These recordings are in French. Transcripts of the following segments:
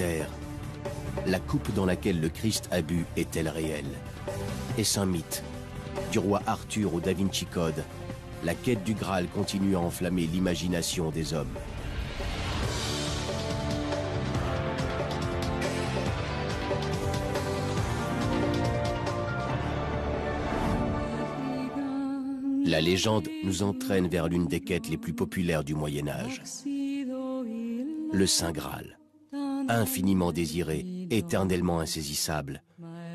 mystère. La coupe dans laquelle le Christ a bu est-elle réelle? Est-ce un mythe? Du roi Arthur au Da Vinci Code, la quête du Graal continue à enflammer l'imagination des hommes. La légende nous entraîne vers l'une des quêtes les plus populaires du Moyen-Âge. Le Saint Graal. Infiniment désiré, éternellement insaisissable,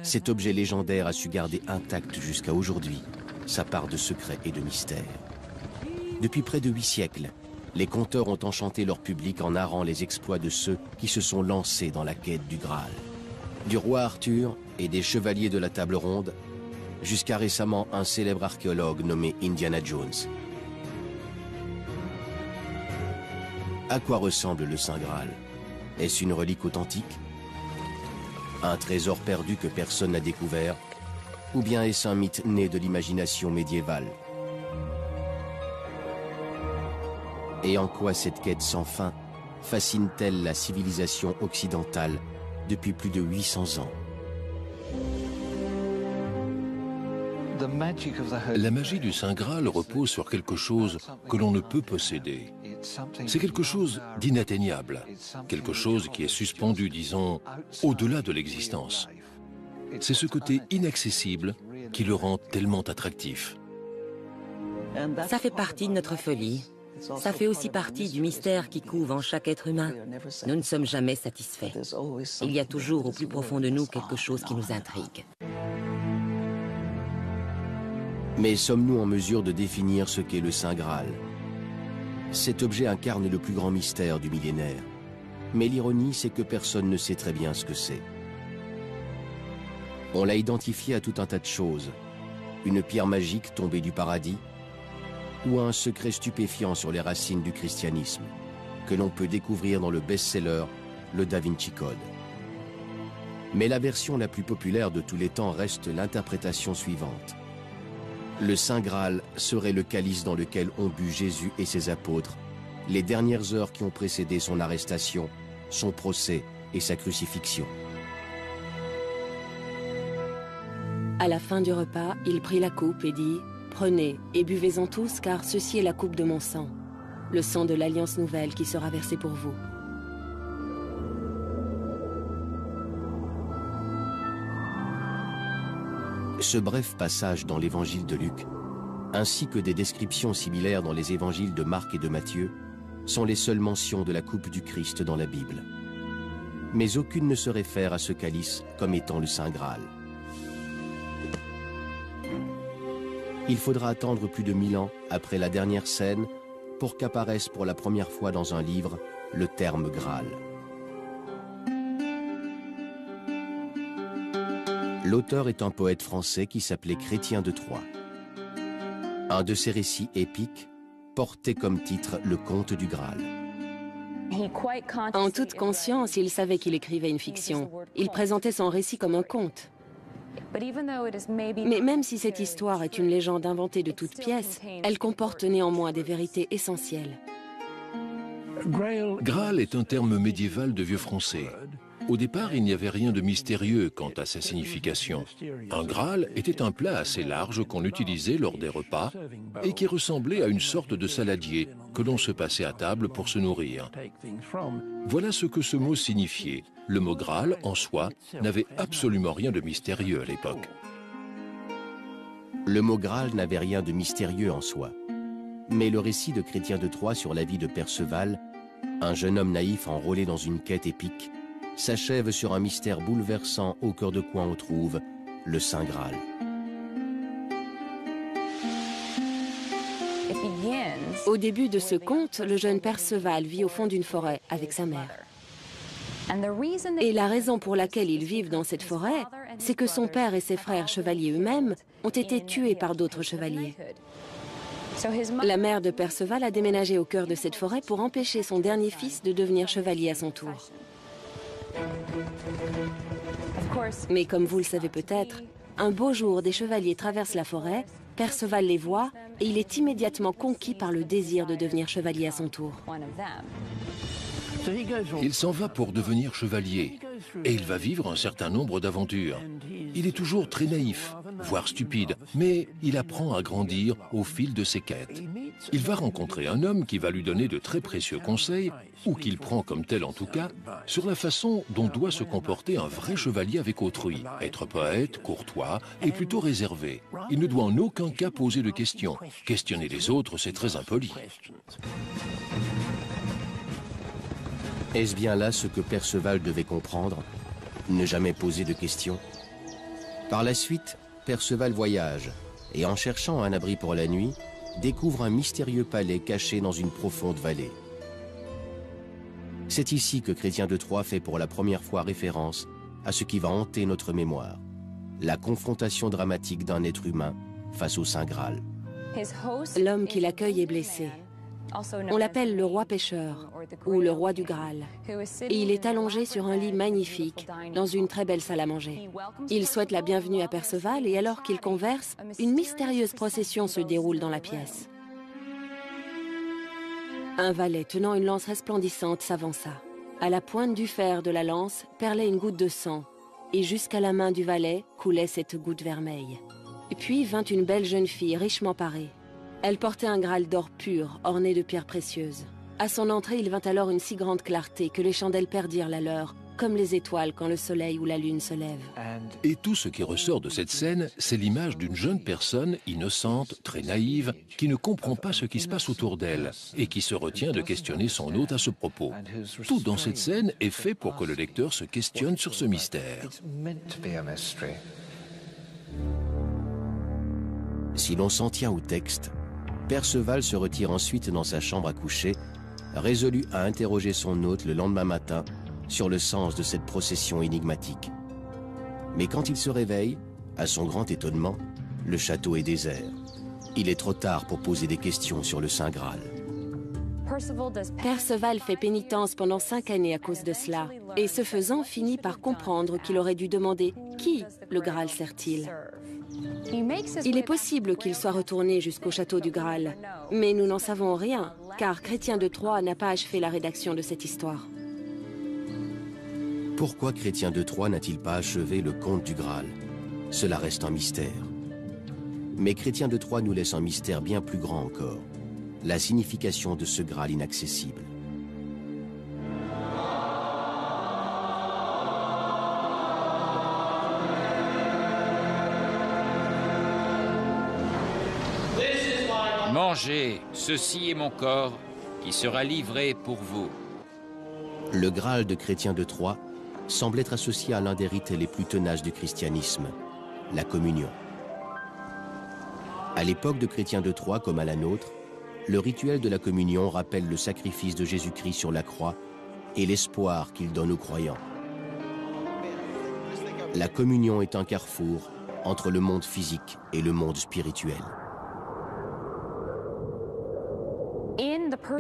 cet objet légendaire a su garder intact jusqu'à aujourd'hui sa part de secret et de mystère. Depuis près de 8 siècles, les conteurs ont enchanté leur public en narrant les exploits de ceux qui se sont lancés dans la quête du Graal. Du roi Arthur et des chevaliers de la table ronde, jusqu'à récemment un célèbre archéologue nommé Indiana Jones. À quoi ressemble le Saint Graal? Est-ce une relique authentique? Un trésor perdu que personne n'a découvert? Ou bien est-ce un mythe né de l'imagination médiévale? Et en quoi cette quête sans fin fascine-t-elle la civilisation occidentale depuis plus de 800 ans? La magie du Saint Graal repose sur quelque chose que l'on ne peut posséder. C'est quelque chose d'inatteignable, quelque chose qui est suspendu, disons, au-delà de l'existence. C'est ce côté inaccessible qui le rend tellement attractif. Ça fait partie de notre folie. Ça fait aussi partie du mystère qui couve en chaque être humain. Nous ne sommes jamais satisfaits. Il y a toujours au plus profond de nous quelque chose qui nous intrigue. Mais sommes-nous en mesure de définir ce qu'est le Saint Graal? Cet objet incarne le plus grand mystère du millénaire. Mais l'ironie, c'est que personne ne sait très bien ce que c'est. On l'a identifié à tout un tas de choses. Une pierre magique tombée du paradis, ou un secret stupéfiant sur les racines du christianisme, que l'on peut découvrir dans le best-seller, le Da Vinci Code. Mais la version la plus populaire de tous les temps reste l'interprétation suivante. Le Saint Graal serait le calice dans lequel ont bu Jésus et ses apôtres les dernières heures qui ont précédé son arrestation, son procès et sa crucifixion. À la fin du repas, il prit la coupe et dit « Prenez et buvez-en tous, car ceci est la coupe de mon sang, le sang de l'Alliance nouvelle qui sera versé pour vous. » Ce bref passage dans l'évangile de Luc, ainsi que des descriptions similaires dans les évangiles de Marc et de Matthieu, sont les seules mentions de la coupe du Christ dans la Bible. Mais aucune ne se réfère à ce calice comme étant le Saint Graal. Il faudra attendre plus de 1000 ans après la dernière scène pour qu'apparaisse pour la première fois dans un livre le terme Graal. L'auteur est un poète français qui s'appelait Chrétien de Troyes. Un de ses récits épiques portait comme titre Le Conte du Graal. En toute conscience, il savait qu'il écrivait une fiction. Il présentait son récit comme un conte. Mais même si cette histoire est une légende inventée de toutes pièces, elle comporte néanmoins des vérités essentielles. Graal est un terme médiéval de vieux français. Au départ, il n'y avait rien de mystérieux quant à sa signification. Un Graal était un plat assez large qu'on utilisait lors des repas et qui ressemblait à une sorte de saladier que l'on se passait à table pour se nourrir. Voilà ce que ce mot signifiait. Le mot Graal, en soi, n'avait absolument rien de mystérieux à l'époque. Le mot Graal n'avait rien de mystérieux en soi. Mais le récit de Chrétien de Troyes sur la vie de Perceval, un jeune homme naïf enrôlé dans une quête épique, s'achève sur un mystère bouleversant au cœur de quoi on trouve le Saint Graal. Au début de ce conte, le jeune Perceval vit au fond d'une forêt avec sa mère. Et la raison pour laquelle ils vivent dans cette forêt, c'est que son père et ses frères chevaliers eux-mêmes ont été tués par d'autres chevaliers. La mère de Perceval a déménagé au cœur de cette forêt pour empêcher son dernier fils de devenir chevalier à son tour. Mais comme vous le savez peut-être, un beau jour, des chevaliers traversent la forêt, Perceval les voit et il est immédiatement conquis par le désir de devenir chevalier à son tour. Il s'en va pour devenir chevalier et il va vivre un certain nombre d'aventures. Il est toujours très naïf, voire stupide, mais il apprend à grandir au fil de ses quêtes. Il va rencontrer un homme qui va lui donner de très précieux conseils, ou qu'il prend comme tel en tout cas, sur la façon dont doit se comporter un vrai chevalier avec autrui. Être poète, courtois et plutôt réservé. Il ne doit en aucun cas poser de questions. Questionner les autres, c'est très impoli. Est-ce bien là ce que Perceval devait comprendre? Ne jamais poser de questions? Par la suite, Perceval voyage et en cherchant un abri pour la nuit, découvre un mystérieux palais caché dans une profonde vallée. C'est ici que Chrétien de Troyes fait pour la première fois référence à ce qui va hanter notre mémoire, la confrontation dramatique d'un être humain face au Saint Graal. L'homme qui l'accueille est blessé. On l'appelle le roi pêcheur ou le roi du Graal. Et il est allongé sur un lit magnifique dans une très belle salle à manger. Il souhaite la bienvenue à Perceval et alors qu'ils conversent, une mystérieuse procession se déroule dans la pièce. Un valet tenant une lance resplendissante s'avança. À la pointe du fer de la lance perlait une goutte de sang et jusqu'à la main du valet coulait cette goutte vermeille. Et puis vint une belle jeune fille richement parée. Elle portait un Graal d'or pur, orné de pierres précieuses. À son entrée, il vint alors une si grande clarté que les chandelles perdirent la leur, comme les étoiles quand le soleil ou la lune se lèvent. Et tout ce qui ressort de cette scène, c'est l'image d'une jeune personne innocente, très naïve, qui ne comprend pas ce qui se passe autour d'elle et qui se retient de questionner son hôte à ce propos. Tout dans cette scène est fait pour que le lecteur se questionne sur ce mystère. Si l'on s'en tient au texte, Perceval se retire ensuite dans sa chambre à coucher, résolu à interroger son hôte le lendemain matin sur le sens de cette procession énigmatique. Mais quand il se réveille, à son grand étonnement, le château est désert. Il est trop tard pour poser des questions sur le Saint Graal. Perceval fait pénitence pendant 5 années à cause de cela, et ce faisant finit par comprendre qu'il aurait dû demander qui le Graal sert-il. Il est possible qu'il soit retourné jusqu'au château du Graal, mais nous n'en savons rien, car Chrétien de Troyes n'a pas achevé la rédaction de cette histoire. Pourquoi Chrétien de Troyes n'a-t-il pas achevé le conte du Graal? Cela reste un mystère. Mais Chrétien de Troyes nous laisse un mystère bien plus grand encore, la signification de ce Graal inaccessible. Mangez, ceci est mon corps, qui sera livré pour vous. Le Graal de Chrétien de Troyes semble être associé à l'un des rites les plus tenaces du christianisme, la communion. À l'époque de Chrétien de Troyes comme à la nôtre, le rituel de la communion rappelle le sacrifice de Jésus-Christ sur la croix et l'espoir qu'il donne aux croyants. La communion est un carrefour entre le monde physique et le monde spirituel.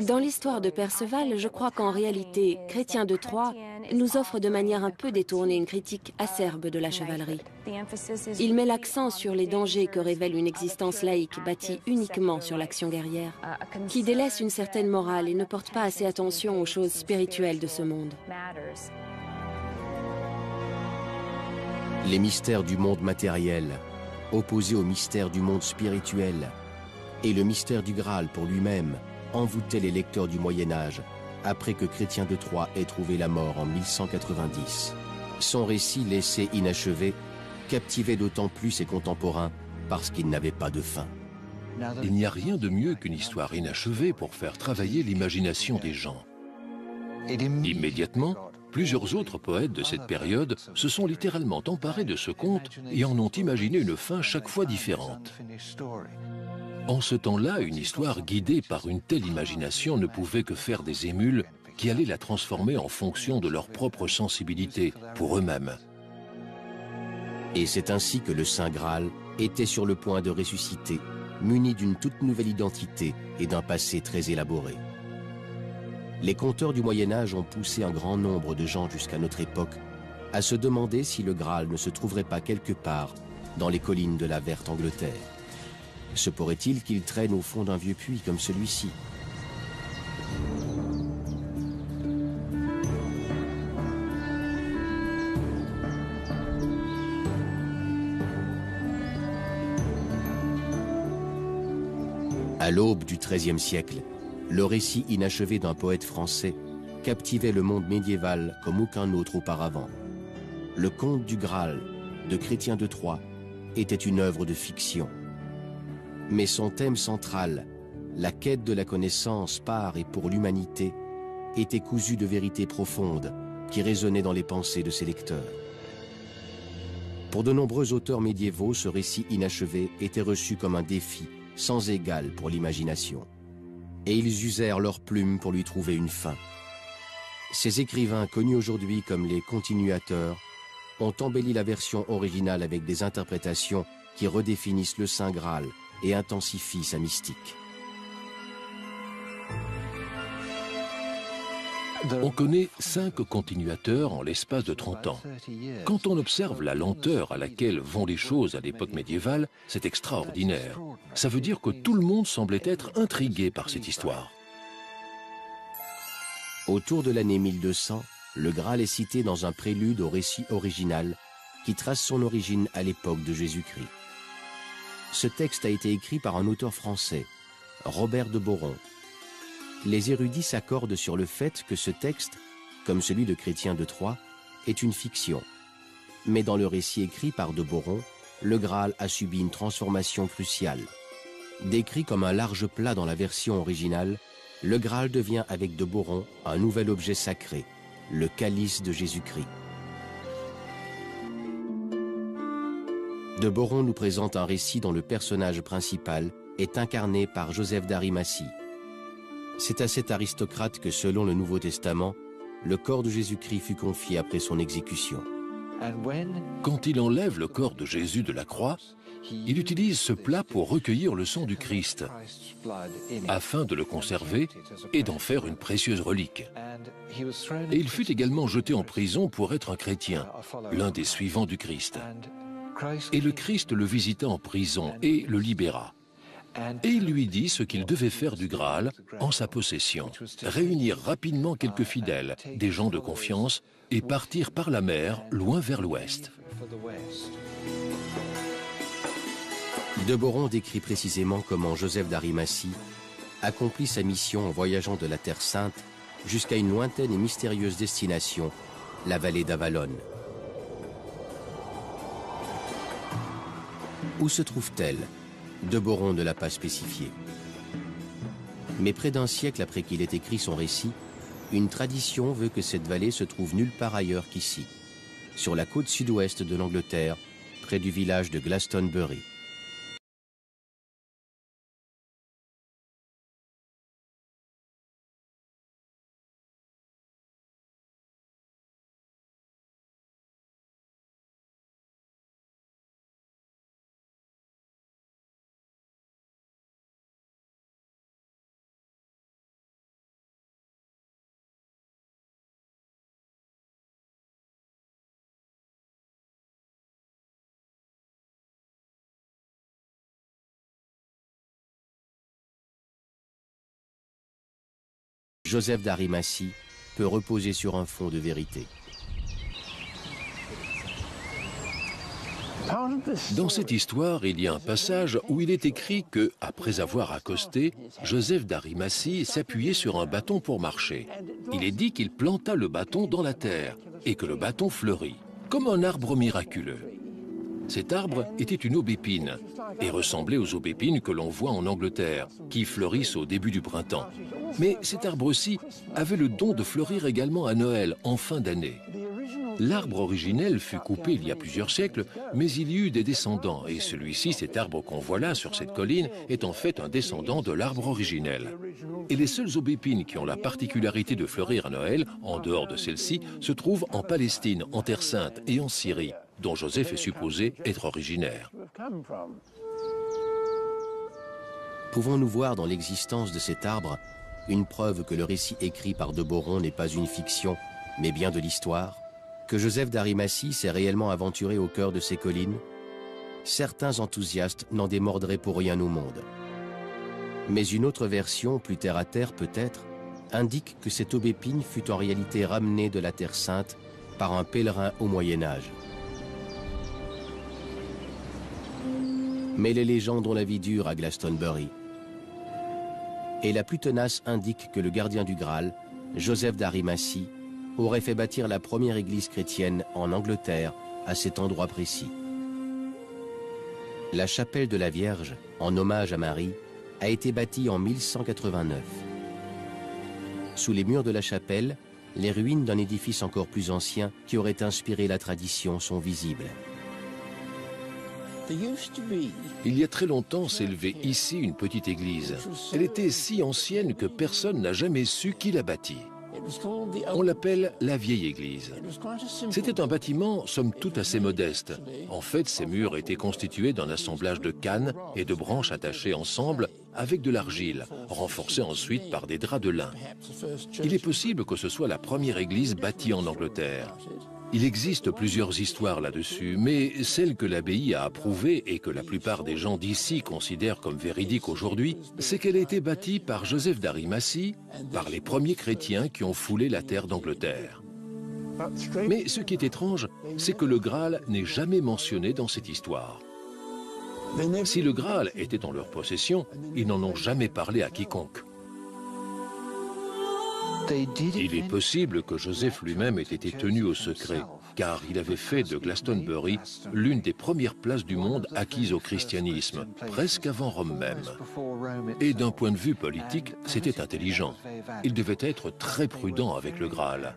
Dans l'histoire de Perceval, je crois qu'en réalité, Chrétien de Troyes nous offre de manière un peu détournée une critique acerbe de la chevalerie. Il met l'accent sur les dangers que révèle une existence laïque bâtie uniquement sur l'action guerrière, qui délaisse une certaine morale et ne porte pas assez attention aux choses spirituelles de ce monde. Les mystères du monde matériel, opposés aux mystères du monde spirituel, et le mystère du Graal pour lui-même, envoûtait les lecteurs du Moyen-Âge après que Chrétien de Troyes ait trouvé la mort en 1190. Son récit laissé inachevé captivait d'autant plus ses contemporains parce qu'il n'avait pas de fin. Il n'y a rien de mieux qu'une histoire inachevée pour faire travailler l'imagination des gens. Immédiatement, plusieurs autres poètes de cette période se sont littéralement emparés de ce conte et en ont imaginé une fin chaque fois différente. En ce temps-là, une histoire guidée par une telle imagination ne pouvait que faire des émules qui allaient la transformer en fonction de leur propre sensibilité, pour eux-mêmes. Et c'est ainsi que le Saint Graal était sur le point de ressusciter, muni d'une toute nouvelle identité et d'un passé très élaboré. Les conteurs du Moyen-Âge ont poussé un grand nombre de gens jusqu'à notre époque à se demander si le Graal ne se trouverait pas quelque part dans les collines de la Verte Angleterre. Se pourrait-il qu'il traîne au fond d'un vieux puits comme celui-ci? À l'aube du XIIIe siècle, le récit inachevé d'un poète français captivait le monde médiéval comme aucun autre auparavant. Le conte du Graal de Chrétien de Troyes était une œuvre de fiction. Mais son thème central, la quête de la connaissance par et pour l'humanité, était cousu de vérités profondes qui résonnaient dans les pensées de ses lecteurs. Pour de nombreux auteurs médiévaux, ce récit inachevé était reçu comme un défi sans égal pour l'imagination. Et ils usèrent leurs plumes pour lui trouver une fin. Ces écrivains, connus aujourd'hui comme les continuateurs, ont embelli la version originale avec des interprétations qui redéfinissent le Saint Graal et intensifient sa mystique. On connaît 5 continuateurs en l'espace de 30 ans. Quand on observe la lenteur à laquelle vont les choses à l'époque médiévale, c'est extraordinaire. Ça veut dire que tout le monde semblait être intrigué par cette histoire. Autour de l'année 1200, le Graal est cité dans un prélude au récit original qui trace son origine à l'époque de Jésus-Christ. Ce texte a été écrit par un auteur français, Robert de Boron. Les érudits s'accordent sur le fait que ce texte, comme celui de Chrétien de Troyes, est une fiction. Mais dans le récit écrit par de Boron, le Graal a subi une transformation cruciale. Décrit comme un large plat dans la version originale, le Graal devient avec de Boron un nouvel objet sacré, le calice de Jésus-Christ. De Boron nous présente un récit dont le personnage principal est incarné par Joseph d'Arimathie. C'est à cet aristocrate que, selon le Nouveau Testament, le corps de Jésus-Christ fut confié après son exécution. Quand il enlève le corps de Jésus de la croix, il utilise ce plat pour recueillir le sang du Christ, afin de le conserver et d'en faire une précieuse relique. Et il fut également jeté en prison pour être un chrétien, l'un des suivants du Christ. Et le Christ le visita en prison et le libéra. Et il lui dit ce qu'il devait faire du Graal en sa possession, réunir rapidement quelques fidèles, des gens de confiance, et partir par la mer, loin vers l'ouest. De Boron décrit précisément comment Joseph d'Arimathie accomplit sa mission en voyageant de la Terre Sainte jusqu'à une lointaine et mystérieuse destination, la vallée d'Avalon. Où se trouve-t-elle ? De Boron ne l'a pas spécifié. Mais près d'un siècle après qu'il ait écrit son récit, une tradition veut que cette vallée se trouve nulle part ailleurs qu'ici, sur la côte sud-ouest de l'Angleterre, près du village de Glastonbury. Joseph d'Arimathie peut reposer sur un fond de vérité. Dans cette histoire, il y a un passage où il est écrit que, après avoir accosté, Joseph d'Arimathie s'appuyait sur un bâton pour marcher. Il est dit qu'il planta le bâton dans la terre et que le bâton fleurit, comme un arbre miraculeux. Cet arbre était une aubépine et ressemblait aux aubépines que l'on voit en Angleterre, qui fleurissent au début du printemps. Mais cet arbre-ci avait le don de fleurir également à Noël, en fin d'année. L'arbre originel fut coupé il y a plusieurs siècles, mais il y eut des descendants, et celui-ci, cet arbre qu'on voit là sur cette colline, est en fait un descendant de l'arbre originel. Et les seules aubépines qui ont la particularité de fleurir à Noël, en dehors de celles-ci, se trouvent en Palestine, en Terre Sainte et en Syrie, dont Joseph est supposé être originaire. Pouvons-nous voir dans l'existence de cet arbre une preuve que le récit écrit par de Boron n'est pas une fiction, mais bien de l'histoire, que Joseph d'Arimathie s'est réellement aventuré au cœur de ces collines? Certains enthousiastes n'en démordraient pour rien au monde. Mais une autre version, plus terre à terre peut-être, indique que cette aubépine fut en réalité ramenée de la Terre Sainte par un pèlerin au Moyen-Âge. Mais les légendes ont la vie dure à Glastonbury. Et la plus tenace indique que le gardien du Graal, Joseph d'Arimathie, aurait fait bâtir la première église chrétienne en Angleterre à cet endroit précis. La chapelle de la Vierge, en hommage à Marie, a été bâtie en 1189. Sous les murs de la chapelle, les ruines d'un édifice encore plus ancien qui aurait inspiré la tradition sont visibles. Il y a très longtemps s'élevait ici une petite église. Elle était si ancienne que personne n'a jamais su qui l'a bâtie. On l'appelle la vieille église. C'était un bâtiment, somme toute, assez modeste. En fait, ses murs étaient constitués d'un assemblage de cannes et de branches attachées ensemble avec de l'argile, renforcées ensuite par des draps de lin. Il est possible que ce soit la première église bâtie en Angleterre. Il existe plusieurs histoires là-dessus, mais celle que l'abbaye a approuvée et que la plupart des gens d'ici considèrent comme véridique aujourd'hui, c'est qu'elle a été bâtie par Joseph d'Arimathie, par les premiers chrétiens qui ont foulé la terre d'Angleterre. Mais ce qui est étrange, c'est que le Graal n'est jamais mentionné dans cette histoire. Si le Graal était en leur possession, ils n'en ont jamais parlé à quiconque. Il est possible que Joseph lui-même ait été tenu au secret, car il avait fait de Glastonbury l'une des premières places du monde acquises au christianisme, presque avant Rome même. Et d'un point de vue politique, c'était intelligent. Il devait être très prudent avec le Graal.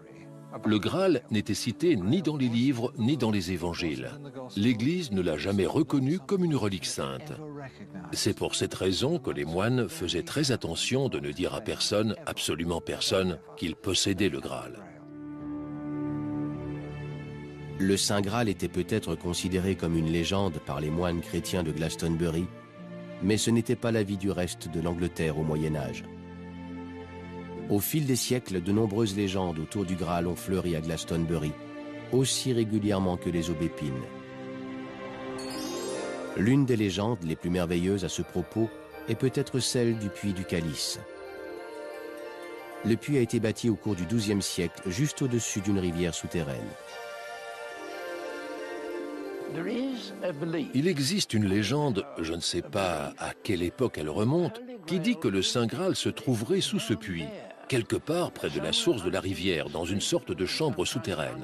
Le Graal n'était cité ni dans les livres ni dans les évangiles. L'Église ne l'a jamais reconnu comme une relique sainte. C'est pour cette raison que les moines faisaient très attention de ne dire à personne, absolument personne, qu'ils possédaient le Graal. Le Saint Graal était peut-être considéré comme une légende par les moines chrétiens de Glastonbury, mais ce n'était pas l'avis du reste de l'Angleterre au Moyen-Âge. Au fil des siècles, de nombreuses légendes autour du Graal ont fleuri à Glastonbury, aussi régulièrement que les aubépines. L'une des légendes les plus merveilleuses à ce propos est peut-être celle du puits du Calice. Le puits a été bâti au cours du XIIe siècle, juste au-dessus d'une rivière souterraine. Il existe une légende, je ne sais pas à quelle époque elle remonte, qui dit que le Saint Graal se trouverait sous ce puits, quelque part près de la source de la rivière, dans une sorte de chambre souterraine.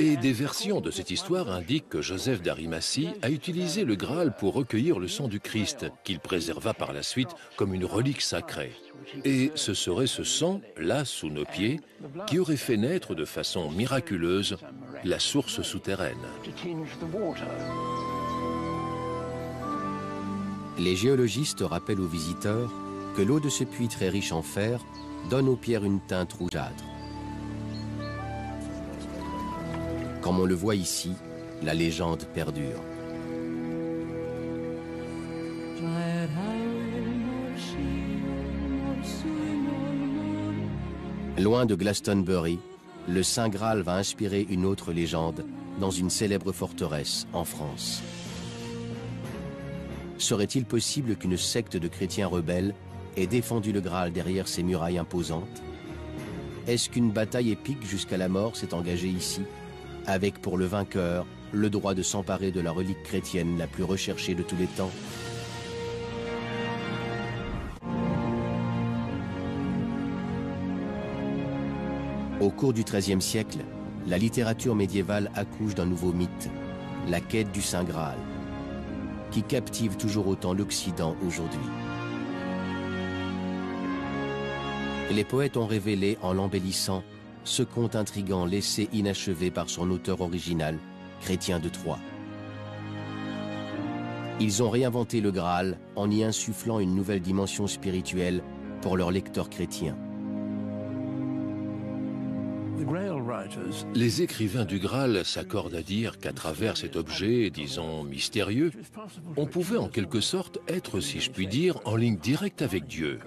Et des versions de cette histoire indiquent que Joseph d'Arimathie a utilisé le Graal pour recueillir le sang du Christ, qu'il préserva par la suite comme une relique sacrée. Et ce serait ce sang, là, sous nos pieds, qui aurait fait naître de façon miraculeuse la source souterraine. Les géologistes rappellent aux visiteurs que l'eau de ce puits très riche en fer donne aux pierres une teinte rougeâtre. Comme on le voit ici, la légende perdure. Loin de Glastonbury, le Saint Graal va inspirer une autre légende dans une célèbre forteresse en France. Serait-il possible qu'une secte de chrétiens rebelles ait défendu le Graal derrière ces murailles imposantes? Est-ce qu'une bataille épique jusqu'à la mort s'est engagée ici, avec pour le vainqueur le droit de s'emparer de la relique chrétienne la plus recherchée de tous les temps? Au cours du XIIIe siècle, la littérature médiévale accouche d'un nouveau mythe, la quête du Saint Graal, qui captive toujours autant l'Occident aujourd'hui. Les poètes ont révélé, en l'embellissant, ce conte intrigant laissé inachevé par son auteur original, Chrétien de Troyes. Ils ont réinventé le Graal en y insufflant une nouvelle dimension spirituelle pour leurs lecteurs chrétiens. Les écrivains du Graal s'accordent à dire qu'à travers cet objet, disons, mystérieux, on pouvait en quelque sorte être, si je puis dire, en ligne directe avec Dieu.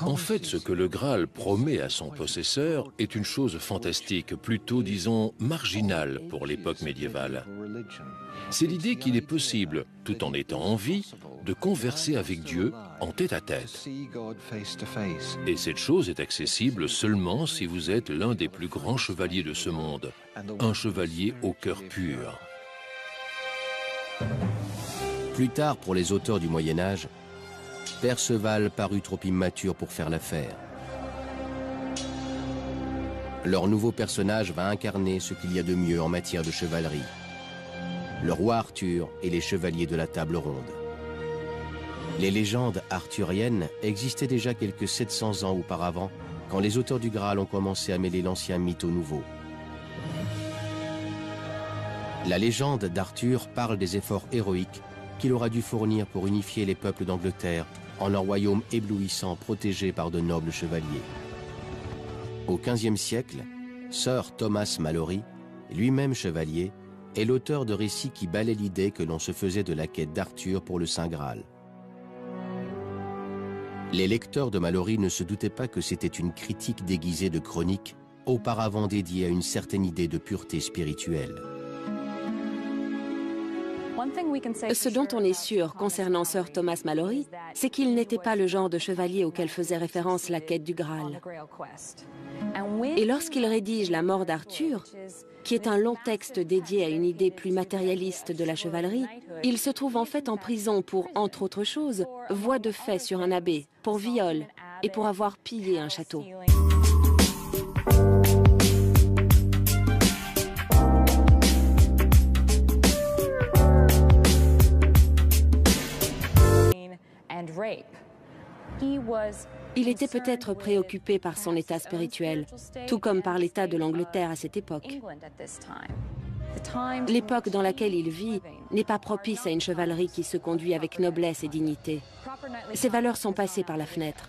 En fait, ce que le Graal promet à son possesseur est une chose fantastique, plutôt, disons, marginale pour l'époque médiévale. C'est l'idée qu'il est possible, tout en étant en vie, de converser avec Dieu en tête-à-tête. Et cette chose est accessible seulement si vous êtes l'un des plus grands chevaliers de ce monde, un chevalier au cœur pur. Plus tard, pour les auteurs du Moyen-Âge, Perceval parut trop immature pour faire l'affaire. Leur nouveau personnage va incarner ce qu'il y a de mieux en matière de chevalerie. Le roi Arthur et les chevaliers de la table ronde. Les légendes arthuriennes existaient déjà quelques 700 ans auparavant, quand les auteurs du Graal ont commencé à mêler l'ancien mythe au nouveau. La légende d'Arthur parle des efforts héroïques qu'il aura dû fournir pour unifier les peuples d'Angleterre en un royaume éblouissant protégé par de nobles chevaliers. Au XVe siècle, Sir Thomas Malory, lui-même chevalier, est l'auteur de récits qui balaient l'idée que l'on se faisait de la quête d'Arthur pour le Saint Graal. Les lecteurs de Malory ne se doutaient pas que c'était une critique déguisée de chronique, auparavant dédiée à une certaine idée de pureté spirituelle. Ce dont on est sûr concernant Sir Thomas Malory, c'est qu'il n'était pas le genre de chevalier auquel faisait référence la quête du Graal. Et lorsqu'il rédige La mort d'Arthur, qui est un long texte dédié à une idée plus matérialiste de la chevalerie, il se trouve en fait en prison pour, entre autres choses, voie de fait sur un abbé, pour viol et pour avoir pillé un château. Il était peut-être préoccupé par son état spirituel, tout comme par l'état de l'Angleterre à cette époque. L'époque dans laquelle il vit n'est pas propice à une chevalerie qui se conduit avec noblesse et dignité. Ses valeurs sont passées par la fenêtre.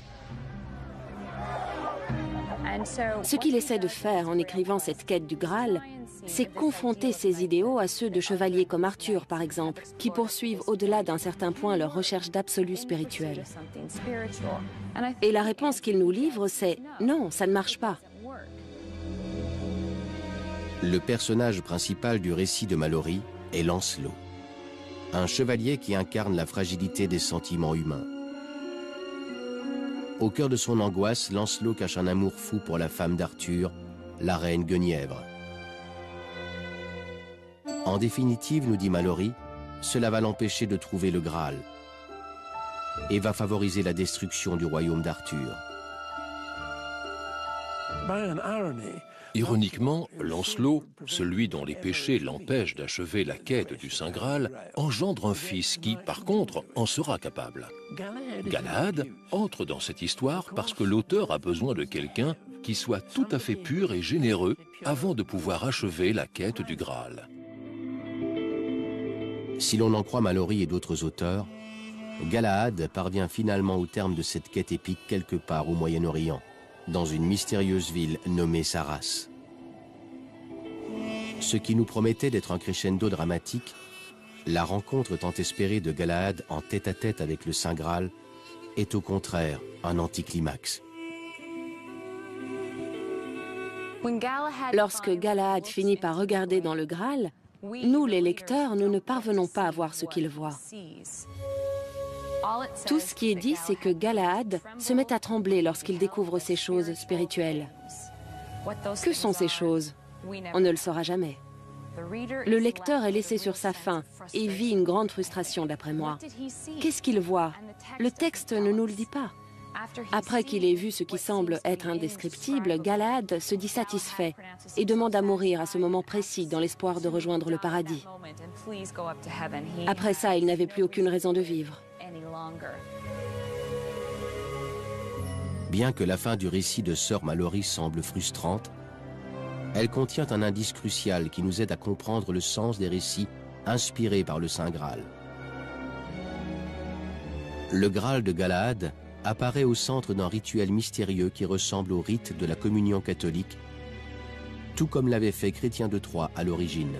Ce qu'il essaie de faire en écrivant cette quête du Graal, c'est confronter ses idéaux à ceux de chevaliers comme Arthur, par exemple, qui poursuivent au-delà d'un certain point leur recherche d'absolu spirituel. Et la réponse qu'il nous livre, c'est « non, ça ne marche pas ». Le personnage principal du récit de Malory est Lancelot, un chevalier qui incarne la fragilité des sentiments humains. Au cœur de son angoisse, Lancelot cache un amour fou pour la femme d'Arthur, la reine Guenièvre. En définitive, nous dit Malory, cela va l'empêcher de trouver le Graal et va favoriser la destruction du royaume d'Arthur. Ironiquement, Lancelot, celui dont les péchés l'empêchent d'achever la quête du Saint Graal, engendre un fils qui, par contre, en sera capable. Galahad entre dans cette histoire parce que l'auteur a besoin de quelqu'un qui soit tout à fait pur et généreux avant de pouvoir achever la quête du Graal. Si l'on en croit Malory et d'autres auteurs, Galahad parvient finalement au terme de cette quête épique quelque part au Moyen-Orient, dans une mystérieuse ville nommée Sarras. Ce qui nous promettait d'être un crescendo dramatique, la rencontre tant espérée de Galahad en tête-à-tête avec le Saint Graal est au contraire un anticlimax. Lorsque Galahad finit par regarder dans le Graal, nous, les lecteurs, nous ne parvenons pas à voir ce qu'il voit. Tout ce qui est dit, c'est que Galahad se met à trembler lorsqu'il découvre ces choses spirituelles. Que sont ces choses? On ne le saura jamais. Le lecteur est laissé sur sa faim et vit une grande frustration, d'après moi. Qu'est-ce qu'il voit? Le texte ne nous le dit pas. Après qu'il ait vu ce qui semble être indescriptible, Galahad se dit satisfait et demande à mourir à ce moment précis dans l'espoir de rejoindre le paradis. Après ça, il n'avait plus aucune raison de vivre. Bien que la fin du récit de Sir Malory semble frustrante, elle contient un indice crucial qui nous aide à comprendre le sens des récits inspirés par le Saint Graal. Le Graal de Galahad apparaît au centre d'un rituel mystérieux qui ressemble au rite de la communion catholique, tout comme l'avait fait Chrétien de Troyes à l'origine.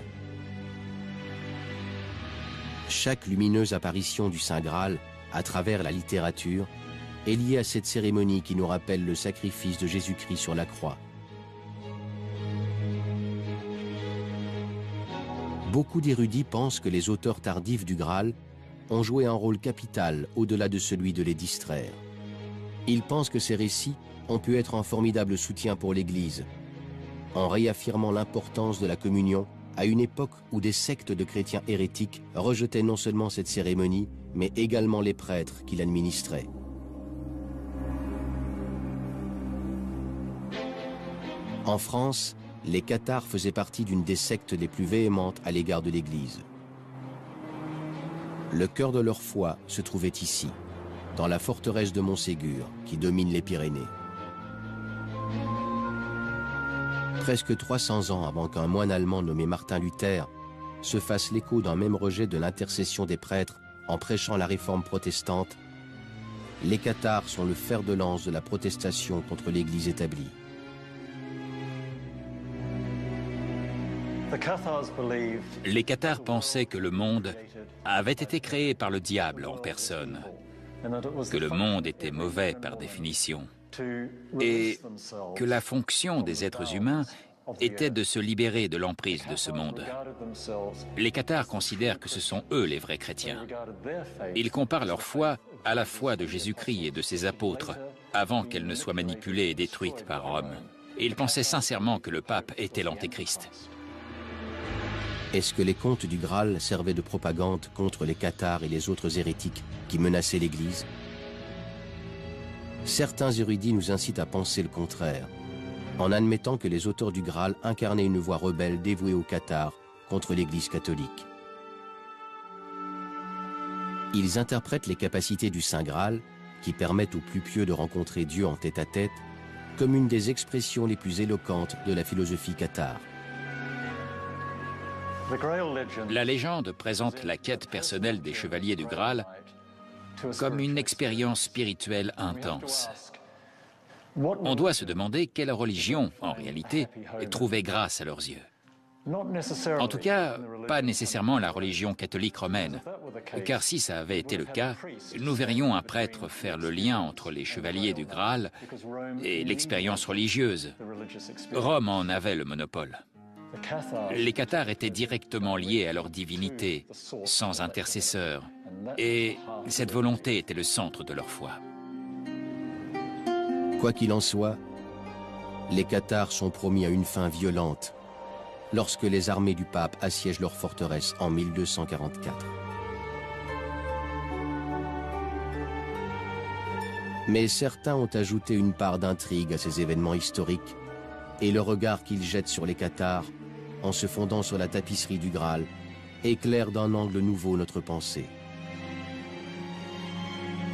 Chaque lumineuse apparition du Saint Graal à travers la littérature est liée à cette cérémonie qui nous rappelle le sacrifice de Jésus-Christ sur la croix. Beaucoup d'érudits pensent que les auteurs tardifs du Graal ont joué un rôle capital au-delà de celui de les distraire. Ils pensent que ces récits ont pu être un formidable soutien pour l'Église, en réaffirmant l'importance de la communion à une époque où des sectes de chrétiens hérétiques rejetaient non seulement cette cérémonie, mais également les prêtres qui l'administraient. En France, les cathares faisaient partie d'une des sectes les plus véhémentes à l'égard de l'Église. Le cœur de leur foi se trouvait ici, dans la forteresse de Montségur, qui domine les Pyrénées. Presque 300 ans avant qu'un moine allemand nommé Martin Luther se fasse l'écho d'un même rejet de l'intercession des prêtres en prêchant la réforme protestante, les cathares sont le fer de lance de la protestation contre l'Église établie. Les cathares pensaient que le monde avait été créé par le diable en personne, que le monde était mauvais par définition, et que la fonction des êtres humains était de se libérer de l'emprise de ce monde. Les cathares considèrent que ce sont eux les vrais chrétiens. Ils comparent leur foi à la foi de Jésus-Christ et de ses apôtres, avant qu'elle ne soit manipulée et détruite par Rome. Et ils pensaient sincèrement que le pape était l'antéchrist. Est-ce que les contes du Graal servaient de propagande contre les cathares et les autres hérétiques qui menaçaient l'Église? Certains érudits nous incitent à penser le contraire, en admettant que les auteurs du Graal incarnaient une voix rebelle dévouée aux cathares contre l'Église catholique. Ils interprètent les capacités du Saint Graal, qui permettent aux plus pieux de rencontrer Dieu en tête-à-tête, comme une des expressions les plus éloquentes de la philosophie cathare. La légende présente la quête personnelle des chevaliers du Graal comme une expérience spirituelle intense. On doit se demander quelle religion, en réalité, trouvait grâce à leurs yeux. En tout cas, pas nécessairement la religion catholique romaine, car si ça avait été le cas, nous verrions un prêtre faire le lien entre les chevaliers du Graal et l'expérience religieuse. Rome en avait le monopole. Les cathares étaient directement liés à leur divinité, sans intercesseur, et cette volonté était le centre de leur foi. Quoi qu'il en soit, les cathares sont promis à une fin violente lorsque les armées du pape assiègent leur forteresse en 1244. Mais certains ont ajouté une part d'intrigue à ces événements historiques, et le regard qu'ils jettent sur les cathares, en se fondant sur la tapisserie du Graal, éclaire d'un angle nouveau notre pensée.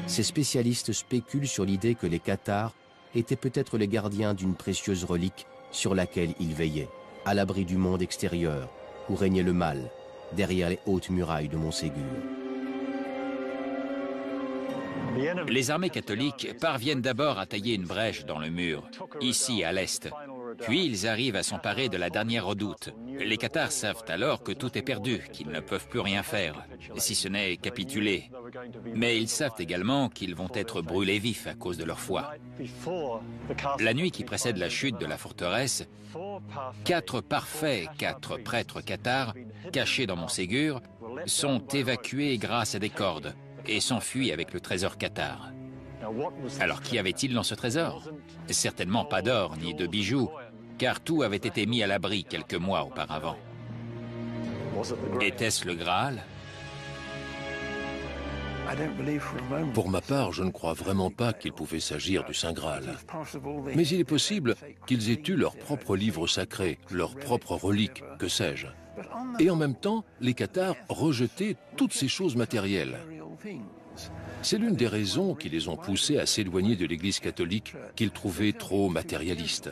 Ces spécialistes spéculent sur l'idée que les cathares étaient peut-être les gardiens d'une précieuse relique sur laquelle ils veillaient, à l'abri du monde extérieur, où régnait le mal, derrière les hautes murailles de Montségur. Les armées catholiques parviennent d'abord à tailler une brèche dans le mur, ici à l'est. Puis ils arrivent à s'emparer de la dernière redoute. Les cathares savent alors que tout est perdu, qu'ils ne peuvent plus rien faire, si ce n'est capituler. Mais ils savent également qu'ils vont être brûlés vifs à cause de leur foi. La nuit qui précède la chute de la forteresse, 4 prêtres cathares, cachés dans Montségur, sont évacués grâce à des cordes et s'enfuient avec le trésor cathare. Alors qu'y avait-il dans ce trésor? Certainement pas d'or ni de bijoux, car tout avait été mis à l'abri quelques mois auparavant. Était-ce le Graal? Pour ma part, je ne crois vraiment pas qu'il pouvait s'agir du Saint Graal. Mais il est possible qu'ils aient eu leur propre livre sacré, leur propre relique, que sais-je. Et en même temps, les cathares rejetaient toutes ces choses matérielles. C'est l'une des raisons qui les ont poussés à s'éloigner de l'Église catholique qu'ils trouvaient trop matérialiste.